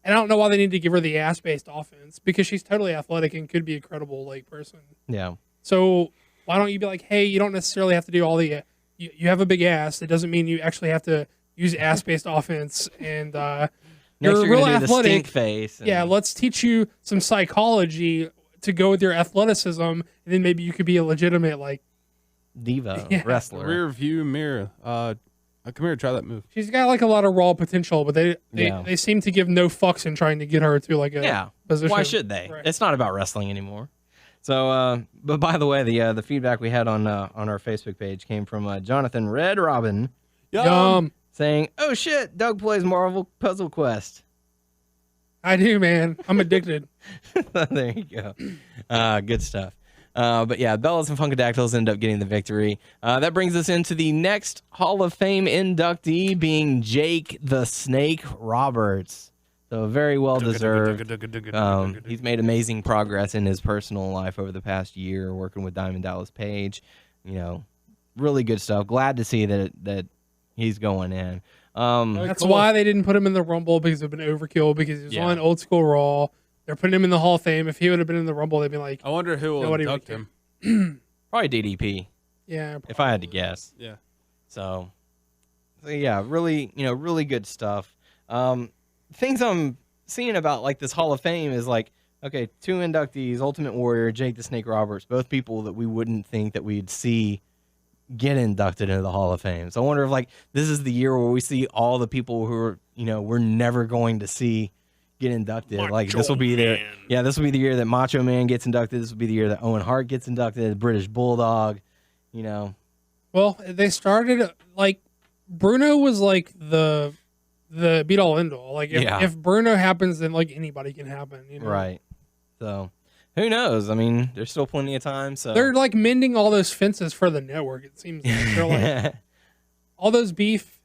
And I don't know why they need to give her the ass-based offense, because she's totally athletic and could be a credible, like, person. Yeah. So why don't you be like, hey, you don't necessarily have to do all the you have a big ass. It doesn't mean you actually have to use ass-based offense, and Next you're real gonna do the athletic. stink face. Yeah, let's teach you some psychology to go with your athleticism, and then maybe you could be a legitimate diva Yeah. wrestler. Rear view mirror. Come here, try that move. She's got a lot of raw potential, but they seem to give no fucks in trying to get her to a position. Why should they? Right. It's not about wrestling anymore. So, but by the way, the feedback we had on our Facebook page came from Jonathan Red Robin Yum. saying, "Oh shit, Doug plays Marvel Puzzle Quest." I do, man. I'm addicted. There you go. Good stuff. But yeah, Bellas and Funkadactyls end up getting the victory. That brings us into the next Hall of Fame inductee, being Jake the Snake Roberts. So very well deserved. He's made amazing progress in his personal life over the past year, working with Diamond Dallas Page. Really good stuff. Glad to see that he's going in. That's why they didn't put him in the Rumble, because it would have been overkill, because he was on Old School Raw. They're putting him in the Hall of Fame. If he would have been in the Rumble, they'd be like, I wonder who will induct him. Probably DDP. Yeah. Probably. If I had to guess. Yeah. So yeah, really, really good stuff. Things I'm seeing about this Hall of Fame is okay, 2 inductees, Ultimate Warrior, Jake the Snake Roberts, both people that we wouldn't think that we'd see get inducted into the Hall of Fame. So I wonder if this is the year where we see all the people who are, we're never going to see get inducted. This will be this will be the year that Macho Man gets inducted. This will be the year that Owen Hart gets inducted, the British Bulldog, Well, they started Bruno was the beat all end all. If Bruno happens, then anybody can happen. Right. So who knows? I mean, there's still plenty of time. So they're mending all those fences for the network. It seems they're all those beef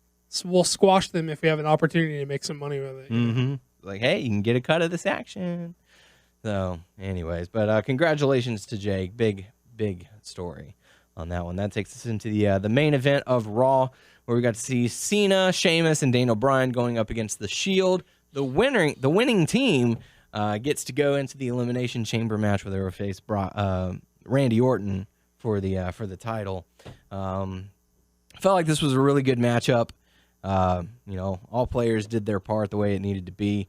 will squash them if we have an opportunity to make some money with it. Mm-hmm. Hey, you can get a cut of this action. So, anyways, but congratulations to Jake. Big story on that one. That takes us into the main event of Raw, where we got to see Cena, Sheamus, and Daniel Bryan going up against the Shield. The winning team gets to go into the Elimination Chamber match where they will face Randy Orton for the title. Felt like this was a really good matchup. All players did their part the way it needed to be.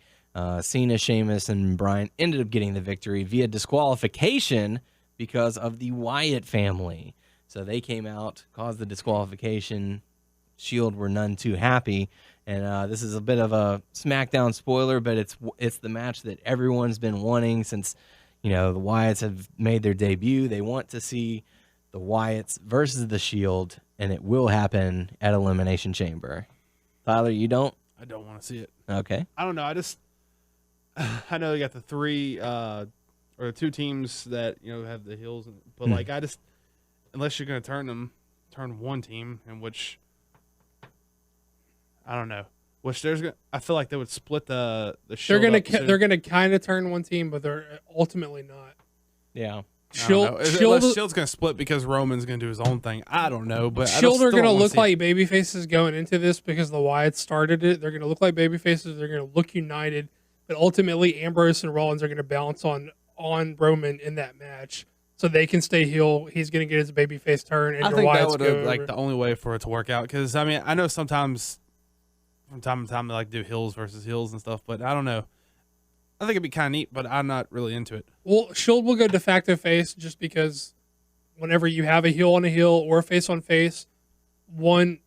Cena, Sheamus, and Bryan ended up getting the victory via disqualification because of the Wyatt family. So they came out, caused the disqualification. Shield were none too happy. And this is a bit of a SmackDown spoiler, but it's the match that everyone's been wanting since, the Wyatts have made their debut. They want to see the Wyatts versus the Shield, and it will happen at Elimination Chamber. Tyler, you don't? I don't want to see it. Okay. I don't know. I know you got the 3 or the 2 teams that have the heels, but unless you're going to turn one team in which I don't know. Which I feel like they would split the Shield. They're gonna kind of turn one team, but they're ultimately not. Yeah. Shield's going to split because Roman's going to do his own thing. I don't know, but Shield are going to look like babyfaces going into this because the Wyatts started it. They're going to look like babyfaces. They're going to look united, but ultimately Ambrose and Rollins are going to bounce on Roman in that match, so they can stay heel. He's going to get his babyface turn, and I your think Wyatts that would the only way for it to work out. Because I know sometimes from time to time they do heels versus heels and stuff, but I don't know. I think it'd be kind of neat, but I'm not really into it. Well, Shield will go de facto face just because whenever you have a heel on a heel or a face on face, one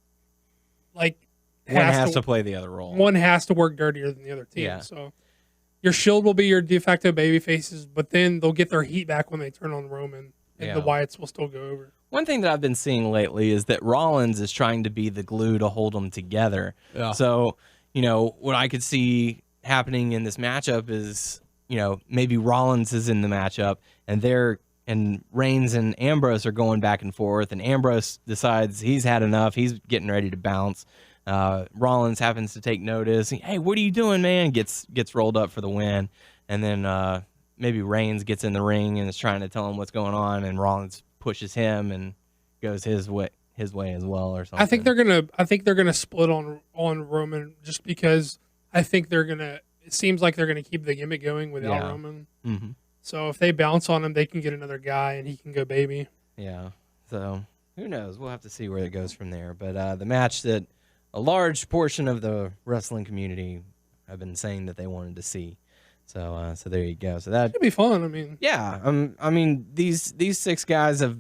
has to play the other role. One has to work dirtier than the other team. Yeah. So your Shield will be your de facto baby faces, but then they'll get their heat back when they turn on Roman, and the Wyatts will still go over. One thing that I've been seeing lately is that Rollins is trying to be the glue to hold them together. Yeah. So, what I could see happening in this matchup is, maybe Rollins is in the matchup and Reigns and Ambrose are going back and forth, and Ambrose decides he's had enough. He's getting ready to bounce. Rollins happens to take notice. Hey, what are you doing, man? Gets rolled up for the win. And then maybe Reigns gets in the ring and is trying to tell him what's going on, and Rollins pushes him and goes his way as well, or something. I think they're gonna split on Roman just because I think it seems like they're gonna keep the gimmick going without Roman. Mm-hmm. So if they bounce on him, they can get another guy and he can go baby. Yeah. So who knows? We'll have to see where it goes from there. But the match that a large portion of the wrestling community have been saying that they wanted to see. So there you go. So that should be fun. I mean, yeah. I mean, these 6 guys have,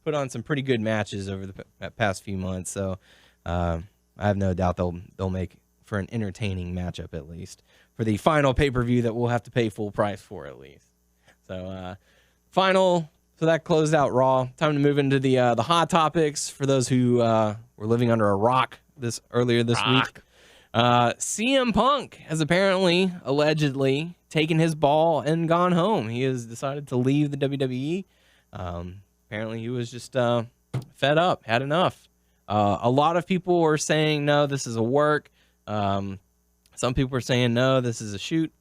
put on some pretty good matches over the past few months. So I have no doubt they'll make for an entertaining matchup, at least for the final pay-per-view that we'll have to pay full price for, at least. So so that closed out Raw. Time to move into the hot topics for those who were living under a rock earlier this week. CM Punk has allegedly taken his ball and gone home. He has decided to leave the WWE. Apparently he was just fed up, had enough. A lot of people were saying, no, this is a work. Some people are saying, no, this is a shoot.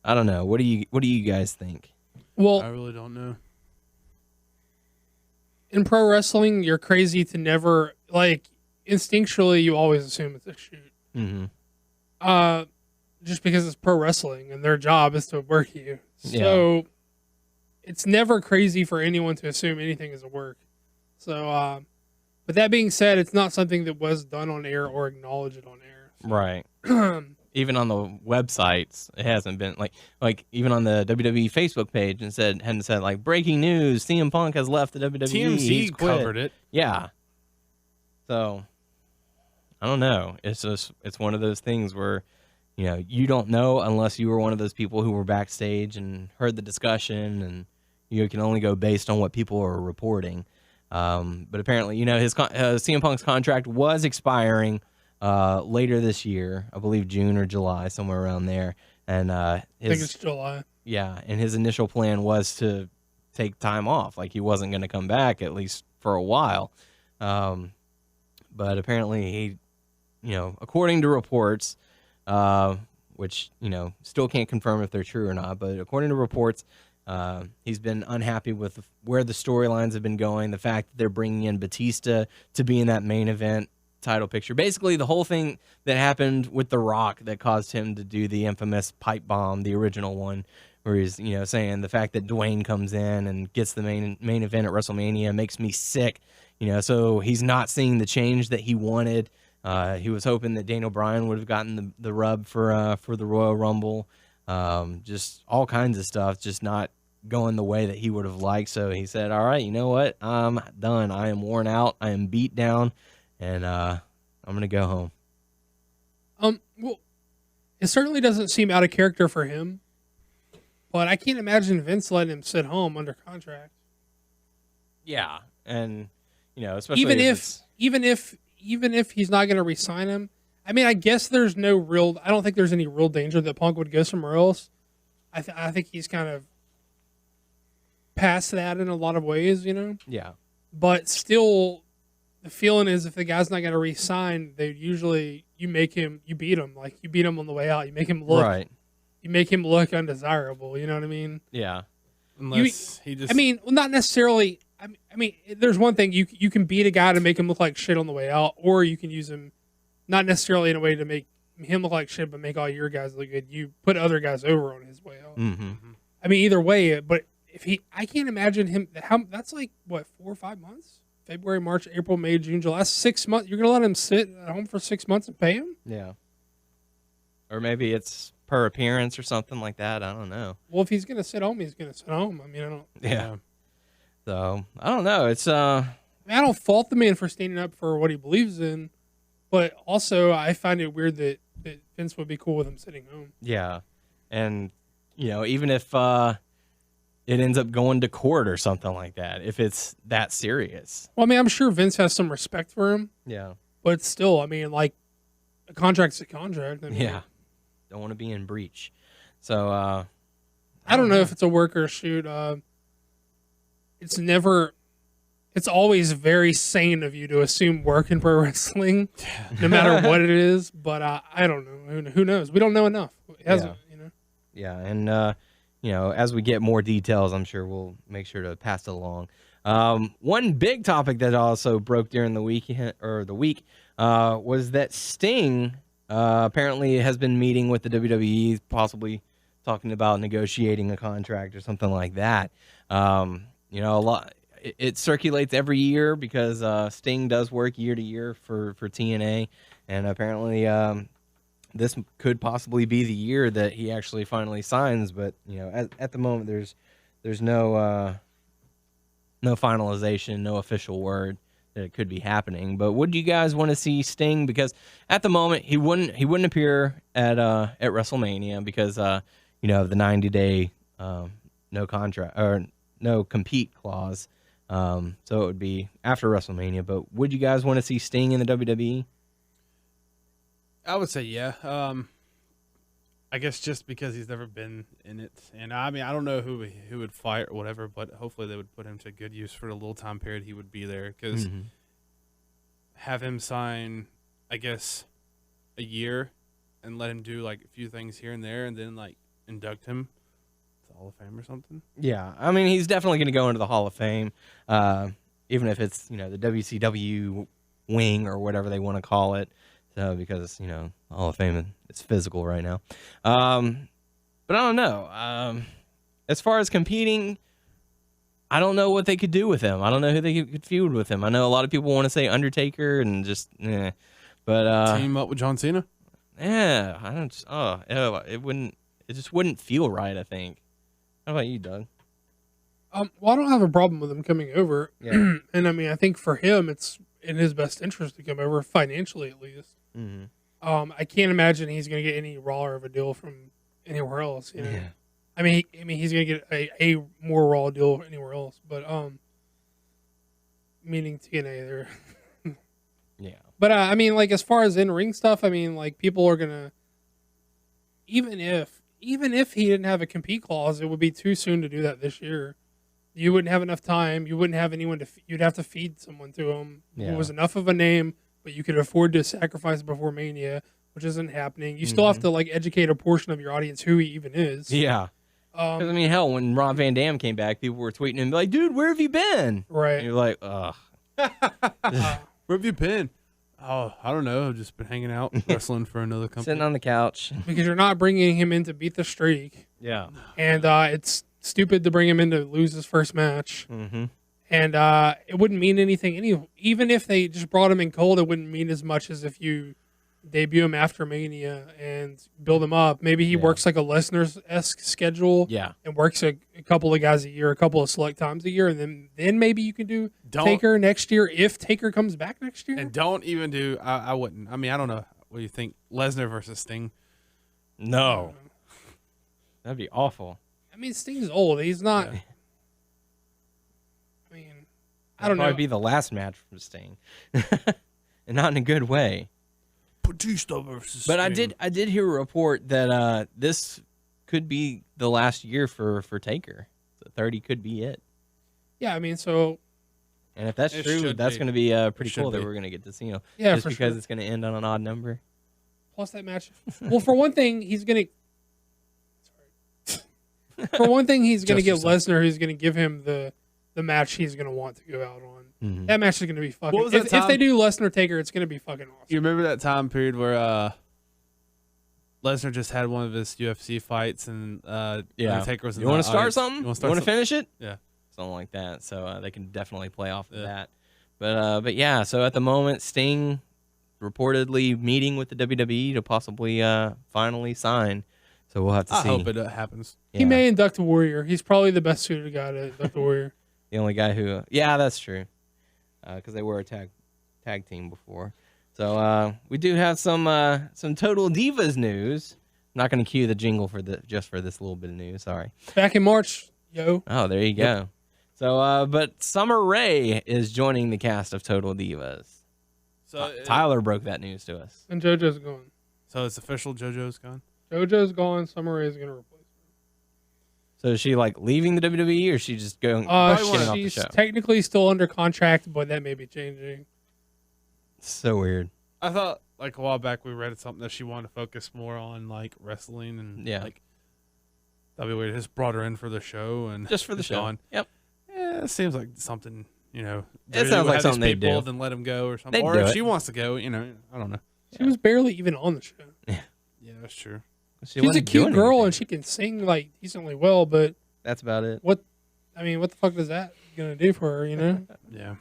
I don't know. What do you guys think? Well, I really don't know. In pro wrestling, you're crazy to never, instinctually, you always assume it's a shoot. Mm-hmm. Just because it's pro wrestling and their job is to work you. So it's never crazy for anyone to assume anything is a work. So, but that being said, it's not something that was done on air or acknowledged on air. So. Right. Even on the websites, it hasn't been like even on the WWE Facebook page hadn't said like breaking news, CM Punk has left the WWE. TMZ covered it. Yeah. So I don't know. It's one of those things where, you don't know unless you were one of those people who were backstage and heard the discussion, and you can only go based on what people are reporting. But apparently, his CM Punk's contract was expiring later this year, I believe June or July, somewhere around there. And I think it's July. Yeah, and his initial plan was to take time off, like he wasn't going to come back at least for a while. But apparently he, according to reports, which still can't confirm if they're true or not, but according to reports, he's been unhappy with where the storylines have been going, the fact that they're bringing in Batista to be in that main event title picture. Basically, the whole thing that happened with The Rock that caused him to do the infamous pipe bomb, the original one, where he's, saying the fact that Dwayne comes in and gets the main event at WrestleMania makes me sick, so he's not seeing the change that he wanted. He was hoping that Daniel Bryan would have gotten the rub for the Royal Rumble. Just all kinds of stuff, just not going the way that he would have liked. So he said, all right, you know what? I'm done. I am worn out. I am beat down. And I'm going to go home. Well, it certainly doesn't seem out of character for him, but I can't imagine Vince letting him sit home under contract. Yeah, and especially even if he's not going to re-sign him. I mean, I guess I don't think there's any real danger that Punk would go somewhere else. I think he's kind of past that in a lot of ways, Yeah. But still, the feeling is if the guy's not going to re-sign, you beat him. Like, you beat him on the way out. You make him look right. You make him look undesirable. You know what I mean? Yeah. Unless he just. I mean, well, not necessarily. I mean, there's one thing you can beat a guy to make him look like shit on the way out, or you can use him not necessarily in a way to make him look like shit, but make all your guys look good. You put other guys over on his way out. Mm-hmm. I mean, either way, but I can't imagine him. That's like what 4 or 5 months. February, March, April, May, June, July. That's 6 months. You're going to let him sit at home for 6 months and pay him? Yeah. Or maybe it's per appearance or something like that. I don't know. Well, if he's going to sit home, he's going to sit home. I mean, I don't. Yeah. So, I don't know. It's I don't fault the man for standing up for what he believes in, but also I find it weird that Vince would be cool with him sitting home. Yeah. And, even if it ends up going to court or something like that, if it's that serious. Well, I mean, I'm sure Vince has some respect for him. Yeah. But still, I mean, like, a contract's a contract. I mean, yeah. Don't want to be in breach. So, I don't know if it's a work or a shoot. It's always very sane of you to assume work in pro wrestling, no matter what it is. But I don't know. Who knows? We don't know enough. It hasn't, Yeah, and as we get more details, I'm sure we'll make sure to pass it along. One big topic that also broke during the week was that Sting apparently has been meeting with the WWE, possibly talking about negotiating a contract or something like that. A lot. it circulates every year because Sting does work year to year for TNA, and apparently this could possibly be the year that he actually finally signs. But at the moment, there's no finalization, no official word that it could be happening. But would you guys want to see Sting? Because at the moment he wouldn't appear at WrestleMania because the 90-day no contract or no compete clause. So it would be after WrestleMania. But would you guys want to see Sting in the WWE? I would say yeah. I guess just because he's never been in it, and I mean I don't know who would fight or whatever, but hopefully they would put him to good use for the little time period he would be there. Because have him sign, I guess, a year, and let him do like a few things here and there, and then like induct him to the Hall of Fame or something. Yeah, I mean he's definitely going to go into the Hall of Fame, even if it's the WCW wing or whatever they want to call it. So because Hall of Fame, it's physical right now. But I don't know. As far as competing, I don't know what they could do with him. I don't know who they could feud with him. I know a lot of people want to say Undertaker and just, but team up with John Cena. Yeah, I don't. It just wouldn't feel right. I think. How about you, Doug? Well, I don't have a problem with him coming over. Yeah. And I mean, I think for him, it's in his best interest to come over, financially at least. Mm-hmm. I can't imagine he's going to get any raw of a deal from anywhere else. Yeah. I mean, he's going to get a more raw deal anywhere else, but meaning TNA there. Yeah. But I mean, like as far as in ring stuff, I mean, like people are gonna even if he didn't have a compete clause, it would be too soon to do that this year. You wouldn't have enough time. You wouldn't have anyone you'd have to feed someone to him who was enough of a name, but you could afford to sacrifice before Mania, which isn't happening. You still have to like educate a portion of your audience who he even is. Yeah. Because I mean, hell, when Rob Van Dam came back, people were tweeting him like, "Dude, where have you been?" Right. And you're like, "Ugh." Where have you been? Oh, I don't know. I've just been hanging out, wrestling for another company. Sitting on the couch. Because you're not bringing him in to beat the streak. Yeah. And it's stupid to bring him in to lose his first match. Mm-hmm. And it wouldn't mean anything. Even if they just brought him in cold, it wouldn't mean as much as if you debut him after Mania and build him up. Maybe he works like a Lesnar-esque schedule. Yeah. And works a couple of guys a year, a couple of select times a year. And then maybe you can do Taker next year if Taker comes back next year. And don't even do, I wouldn't. I mean, I don't know. What do you think? Lesnar versus Sting? No. That'd be awful. I mean, Sting's old. He's not. Yeah. I mean, I don't know. Probably be the last match for Sting. And not in a good way. Batista versus But Sting. I did hear a report that this could be the last year for Taker. So 30 could be it. Yeah, I mean, so. And if that's true, that's going to be pretty cool that we're going to get to see him. Yeah, just because it's going to end on an odd number. Plus that match. Well, for one thing, he's going to. For one thing, he's going to get Lesnar. He's going to give him the match he's going to want to go out on. Mm-hmm. That match is going to be fucking. If they do Lesnar Taker, it's going to be fucking awesome. You remember that time period where Lesnar just had one of his UFC fights and Taker was in You want to start something? You want to finish it? Yeah. Something like that. So they can definitely play off of that. But yeah, so at the moment, Sting reportedly meeting with the WWE to possibly finally sign. So we'll have to see. I hope it happens. Yeah. He may induct a Warrior. He's probably the best suited guy to induct a Warrior. The only guy who, yeah, that's true, because they were a tag team before. So we do have some Total Divas news. I'm not going to cue the jingle for just for this little bit of news. Sorry. Back in March, yo. Oh, there you go. So, but Summer Rae is joining the cast of Total Divas. So Tyler broke that news to us. And JoJo's gone. So it's official. JoJo's gone. JoJo's gone. Summer Rae is going to replace her. So is she like leaving the WWE, or is she just going? She's off the show? Technically still under contract, but that may be changing. So weird. I thought like a while back we read something that she wanted to focus more on like wrestling and like that'd be weird. Just brought her in for the show and just for the show. Gone. Yep. Yeah, it seems like something. It sounds like something they do. Then let him go or something. Or if she wants to go, I don't know. She was barely even on the show. Yeah, that's true. She's a cute girl and she can sing like decently well, but that's about it. What the fuck does that gonna do for her, you know? Yeah.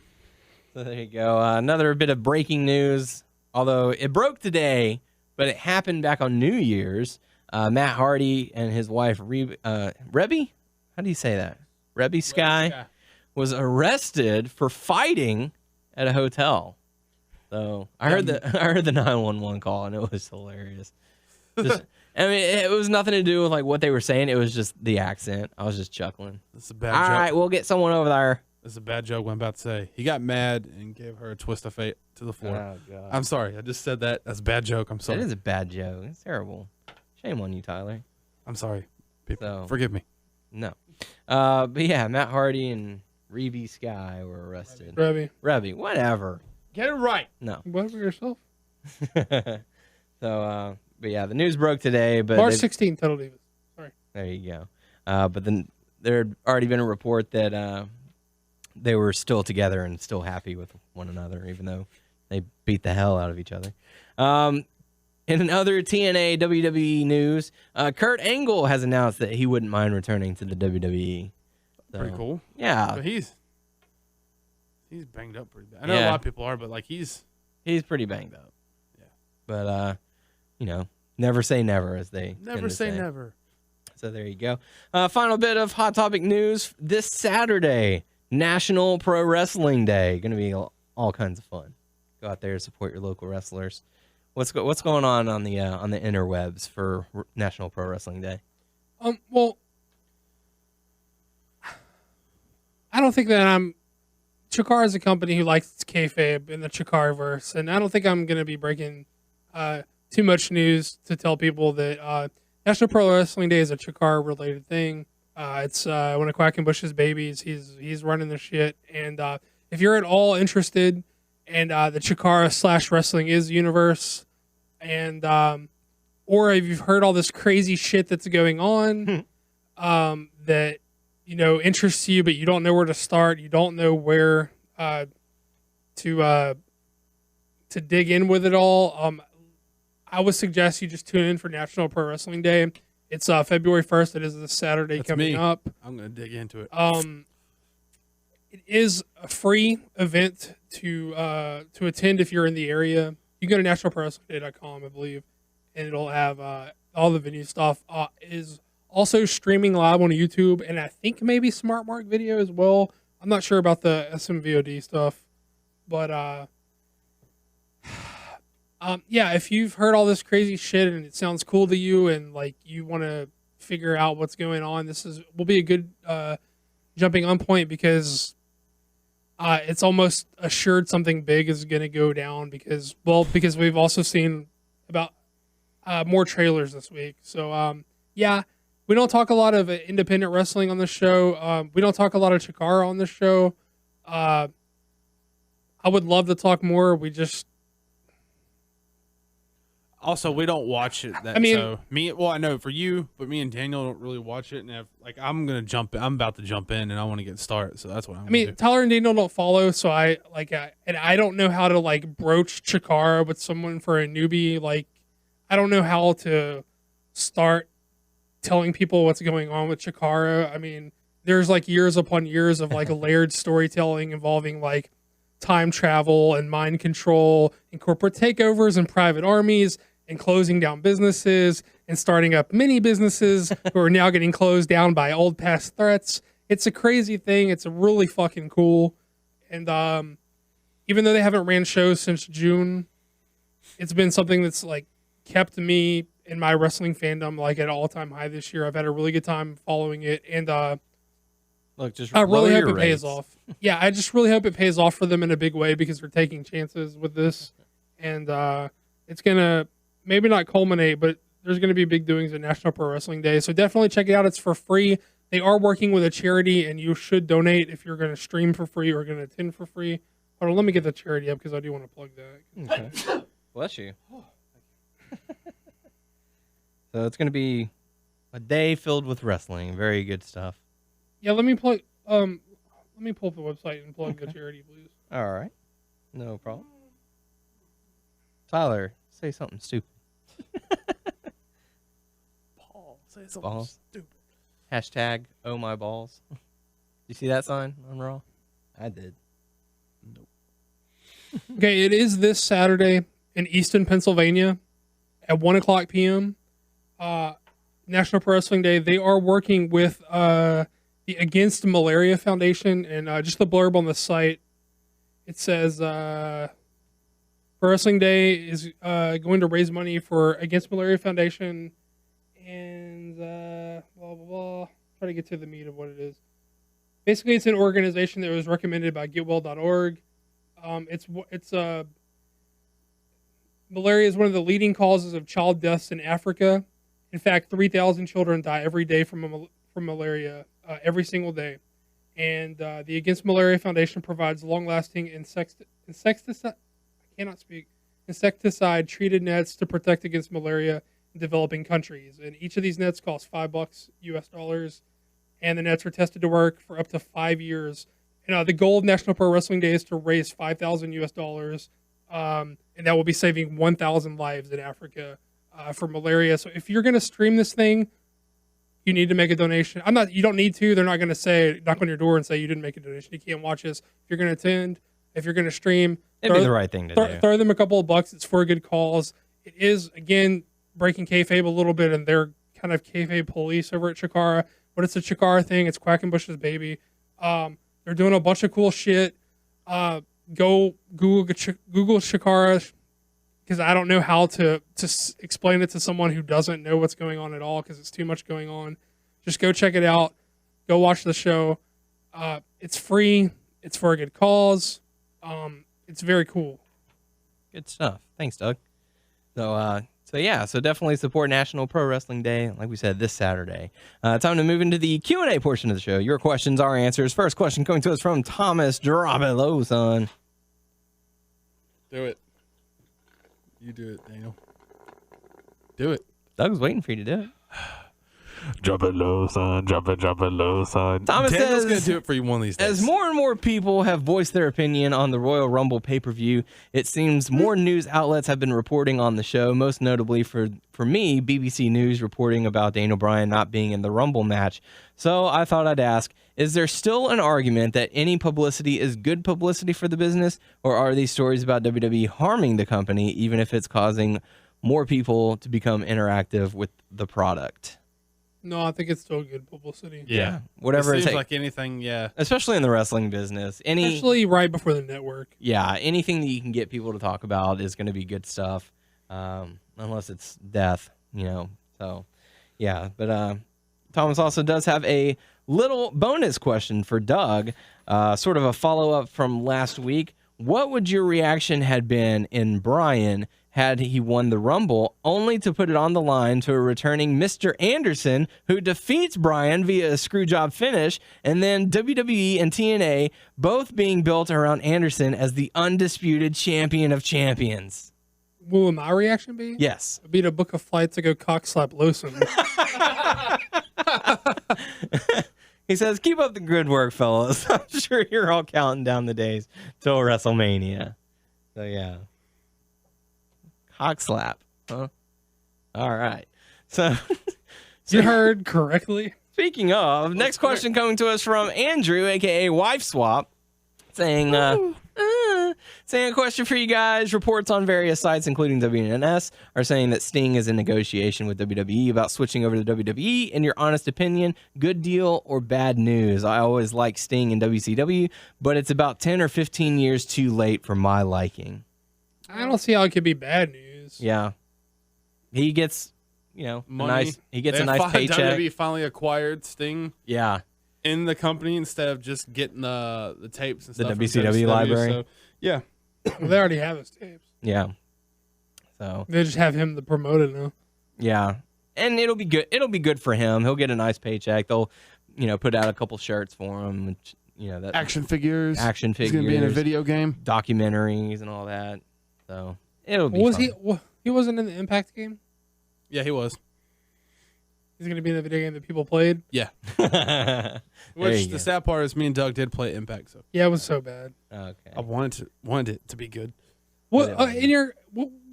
So there you go. Another bit of breaking news, although it broke today, but it happened back on New Year's. Matt Hardy and his wife, Rebby, how do you say that? Rebby Sky was arrested for fighting at a hotel. So I heard the 911 call, and it was hilarious. Just, I mean, it was nothing to do with like what they were saying. It was just the accent. I was just chuckling. That's a bad All joke. right, we'll get someone over there. That's a bad joke. What I'm about to say. He got mad and gave her a twist of fate to the floor. Oh, God. I'm sorry. I just said that. That's a bad joke. I'm sorry. It is a bad joke. It's terrible. Shame on you, Tyler. I'm sorry. People, So- forgive me. No. But yeah, Matt Hardy and Rebby Sky were arrested. Rebby. Whatever. Get it right. No. What for yourself? So, but yeah, the news broke today. But March 16th, Total Divas. Sorry. there you go. But then there had already been a report that they were still together and still happy with one another, even though they beat the hell out of each other. In other TNA WWE news, Kurt Angle has announced that he wouldn't mind returning to the WWE. So, Pretty cool. Yeah, But he's banged up pretty bad. I know a Yeah. lot of people are, but like he's pretty banged up. Yeah. But never say never, as they never tend to say never. So there you go. Final bit of Hot Topic news. This Saturday, National Pro Wrestling Day. Going to be all kinds of fun. Go out there, support your local wrestlers. What's going on the interwebs for National Pro Wrestling Day? Well, I don't think that Chikara is a company who likes kayfabe in the Chikara-verse, and I don't think I'm going to be breaking too much news to tell people that National Pro Wrestling Day is a Chikara-related thing. It's one of Quackenbush's babies. He's running the shit, and if you're at all interested in the Chikara / wrestling is universe, and or if you've heard all this crazy shit that's going on that interests you, but you don't know where to start, you don't know where to dig in with it all, I would suggest you just tune in for National Pro Wrestling Day. It's February 1st. It is this Saturday coming up. I'm gonna dig into it. It is a free event to attend if you're in the area. You go to nationalprowrestlingday.com, I believe, and it'll have all the venue stuff. Is also streaming live on YouTube, and I think maybe Smart Mark video as well. I'm not sure about the SMVOD stuff, but yeah, if you've heard all this crazy shit and it sounds cool to you, and like you want to figure out what's going on, will be a good jumping on point, because it's almost assured something big is going to go down, because we've also seen about more trailers this week. So yeah, we don't talk a lot of independent wrestling on the show. We don't talk a lot of Chikara on the show. I would love to talk more. Also, we don't watch it. I know for you, but me and Daniel don't really watch it. And I'm about to jump in, and I want to get started. So that's what I'm. Do. Tyler and Daniel don't follow, so I don't know how to like broach Chikara with someone for a newbie. Like, I don't know how to start telling people what's going on with Chikara. I mean, there's like years upon years of like layered storytelling involving like time travel and mind control and corporate takeovers and private armies and closing down businesses and starting up mini businesses who are now getting closed down by old past threats. It's a crazy thing. It's really fucking cool. And even though they haven't ran shows since June, it's been something that's like kept me in my wrestling fandom like at an all-time high this year. I've had a really good time following it, and look, just I really hope it rates. pays off. Yeah, I just really hope it pays off for them in a big way, because they're taking chances with this, and it's gonna maybe not culminate, but there's gonna be big doings at National Pro Wrestling Day. So definitely check it out. It's for free. They are working with a charity, and you should donate if you're gonna stream for free or gonna attend for free. Hold on, let me get the charity up because I do want to plug that. Okay. Bless you. So it's going to be a day filled with wrestling. Very good stuff. Yeah, let me plug. Let me pull up the website and plug the charity, please. All right, no problem. Tyler, say something stupid. Paul, say something Balls. stupid. Hashtag oh my balls. You see that sign on Raw? I did. Okay, it is this Saturday in Easton, Pennsylvania at 1:00 p.m. National Pro Wrestling Day. They are working with the Against Malaria Foundation, and just the blurb on the site, it says Pro Wrestling Day is going to raise money for Against Malaria Foundation, and blah, blah, blah. Try to get to the meat of what it is. Basically, it's an organization that was recommended by GetWell.org. Malaria is one of the leading causes of child deaths in Africa. In fact, 3,000 children die every day from malaria, every single day. And the Against Malaria Foundation provides long-lasting insecticide-treated nets to protect against malaria in developing countries. And each of these nets costs $5 US, and the nets are tested to work for up to 5 years. And the goal of National Pro Wrestling Day is to raise $5,000 US, and that will be saving 1,000 lives in Africa for malaria. So if you're going to stream this thing, you need to make a donation. You don't need to. They're not going to knock on your door and say you didn't make a donation. You can't watch this. If you're going to attend, if you're going to stream, it'd be the right thing to do. Throw them a couple of bucks. It's for a good cause. It is, again, breaking kayfabe a little bit, and they're kind of kayfabe police over at Chikara. But it's a Chikara thing. It's Quackenbush's baby. They're doing a bunch of cool shit. Go Google Chikara, because I don't know how to explain it to someone who doesn't know what's going on at all, because it's too much going on. Just go check it out. Go watch the show. It's free. It's for a good cause. It's very cool. Good stuff. Thanks, Doug. So definitely support National Pro Wrestling Day, like we said, this Saturday. Time to move into the Q&A portion of the show. Your questions, our answers. First question coming to us from Thomas. Drop it low, son. Do it. You do it, Daniel. Do it. Doug's waiting for you to do it. Drop it low, son. Drop it low, son. Thomas Daniel's says, going to do it for you one of these days. as more and more people have voiced their opinion on the Royal Rumble pay-per-view, it seems more news outlets have been reporting on the show, most notably for me, BBC News reporting about Daniel Bryan not being in the Rumble match. So I thought I'd ask, is there still an argument that any publicity is good publicity for the business, or are these stories about WWE harming the company, even if it's causing more people to become interactive with the product? No, I think it's still good publicity. Yeah. Whatever it it seems takes. like anything, yeah. Especially in the wrestling business. Especially right before the network. Yeah, anything that you can get people to talk about is going to be good stuff, unless it's death, So, yeah. But Thomas also does have a little bonus question for Doug, sort of a follow-up from last week. What would your reaction had been in Bryan had he won the Rumble, only to put it on the line to a returning Mr. Anderson, who defeats Bryan via a screwjob finish, and then WWE and TNA both being built around Anderson as the undisputed champion of champions? What would my reaction be? Yes. I'd be to book a flight to go cockslap Lawson. He says, keep up the good work, fellas. I'm sure you're all counting down the days till WrestleMania. So, yeah. Cock slap, huh? All right. So You heard correctly. Speaking of, next question coming to us from Andrew, a.k.a. Wife Swap, saying a question for you guys. Reports on various sites, including WNS, are saying that Sting is in negotiation with WWE about switching over to WWE. In your honest opinion, good deal or bad news? I always like Sting in WCW, but it's about 10 or 15 years too late for my liking. I don't see how it could be bad news. Yeah. He gets, Money. a nice paycheck. WWE finally acquired Sting. Yeah. In the company instead of just getting the tapes and stuff. The WCW library. So, yeah. Well, they already have his tapes. Yeah. So they just have him to promote it now. Yeah. And it'll be good. It'll be good for him. He'll get a nice paycheck. They'll, put out a couple shirts for him. Which, that Action figures. He's going to be in a video game. Documentaries and all that. So it'll be fun. He wasn't in the Impact game? Yeah, he was. He's going to be in the video game that people played? Yeah. Which the sad part is me and Doug did play Impact. So yeah, it was so bad. Okay. I wanted it to be good. What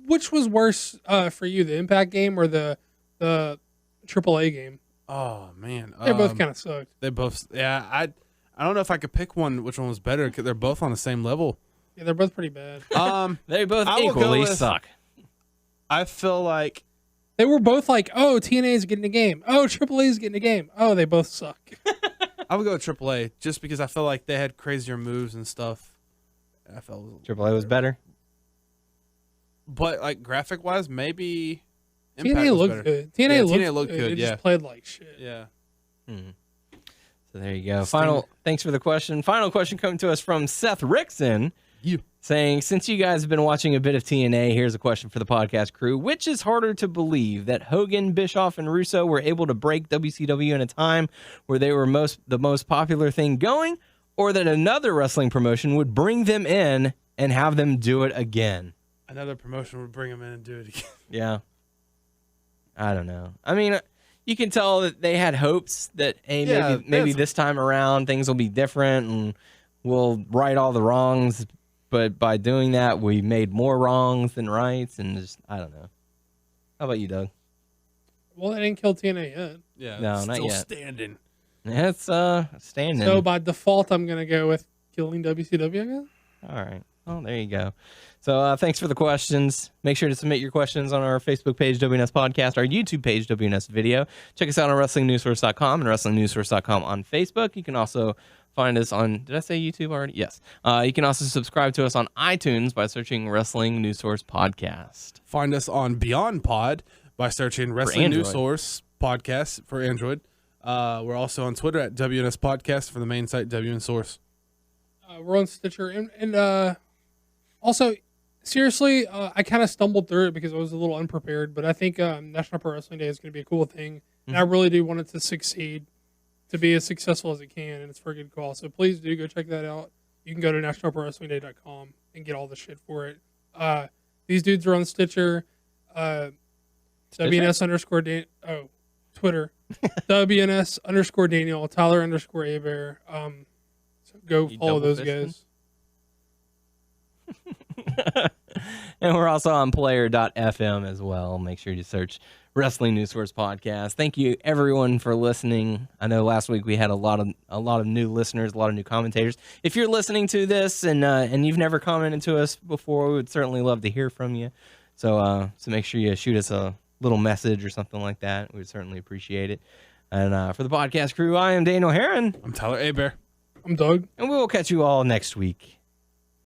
which was worse for you, the Impact game or the AAA game? Oh man, They both kind of sucked. They both. Yeah, I don't know if I could pick one. Which one was better? Because they're both on the same level. Yeah, they're both pretty bad. They both equally suck. I feel like they were both like, oh, TNA's getting a game. Oh, AAA's getting a game. Oh, they both suck. I would go with AAA just because I feel like they had crazier moves and stuff. I felt AAA was better. But like graphic wise, maybe TNA Impact was looked better. good. TNA looked good. It Yeah, just played like shit. yeah. So there you go. Thanks for the question. Final question coming to us from Seth Rickson. Saying, since you guys have been watching a bit of TNA, here's a question for the podcast crew. Which is harder to believe, that Hogan, Bischoff, and Russo were able to break WCW in a time where they were the most popular thing going, or that another wrestling promotion would bring them in and have them do it again? Another promotion would bring them in and do it again. Yeah. I don't know. I mean, you can tell that they had hopes that, hey, maybe this time around things will be different and we'll right all the wrongs. But by doing that, we made more wrongs than rights, and just, I don't know. How about you, Doug? Well, they didn't kill TNA yet. Yeah, no, not still yet. Standing. Yeah, it's standing. So by default, I'm gonna go with killing WCW again. All right. Well, there you go. So thanks for the questions. Make sure to submit your questions on our Facebook page, WNS Podcast, our YouTube page, WNS Video. Check us out on WrestlingNewsSource.com and WrestlingNewsSource.com on Facebook. You can also find us on, did I say YouTube already? Yes. You can also subscribe to us on iTunes by searching Wrestling News Source Podcast. Find us on Beyond Pod by searching Wrestling News Source Podcast for Android. We're also on Twitter at WNS Podcast for the main site, WN Source. We're on Stitcher. And also, seriously, I kind of stumbled through it because I was a little unprepared, but I think National Pro Wrestling Day is going to be a cool thing. And I really do want it to succeed, to be as successful as it can, and it's for a good cause. So please do go check that out. You can go to nationalprowrestlingday.com and get all the shit for it. These dudes are on Stitcher. WNS underscore Twitter. WNS underscore Daniel, Tyler underscore Abear. So go follow those guys. And we're also on player.fm as well. Make sure you search Wrestling News Source Podcast. Thank you everyone for listening. I know last week we had a lot of new listeners, a lot of new commentators. If you're listening to this and you've never commented to us before, we would certainly love to hear from you. So make sure you shoot us a little message or something like that. We would certainly appreciate it. And for the podcast crew, I am Daniel Herron. I'm Tyler Abear. I'm Doug. And we will catch you all next week.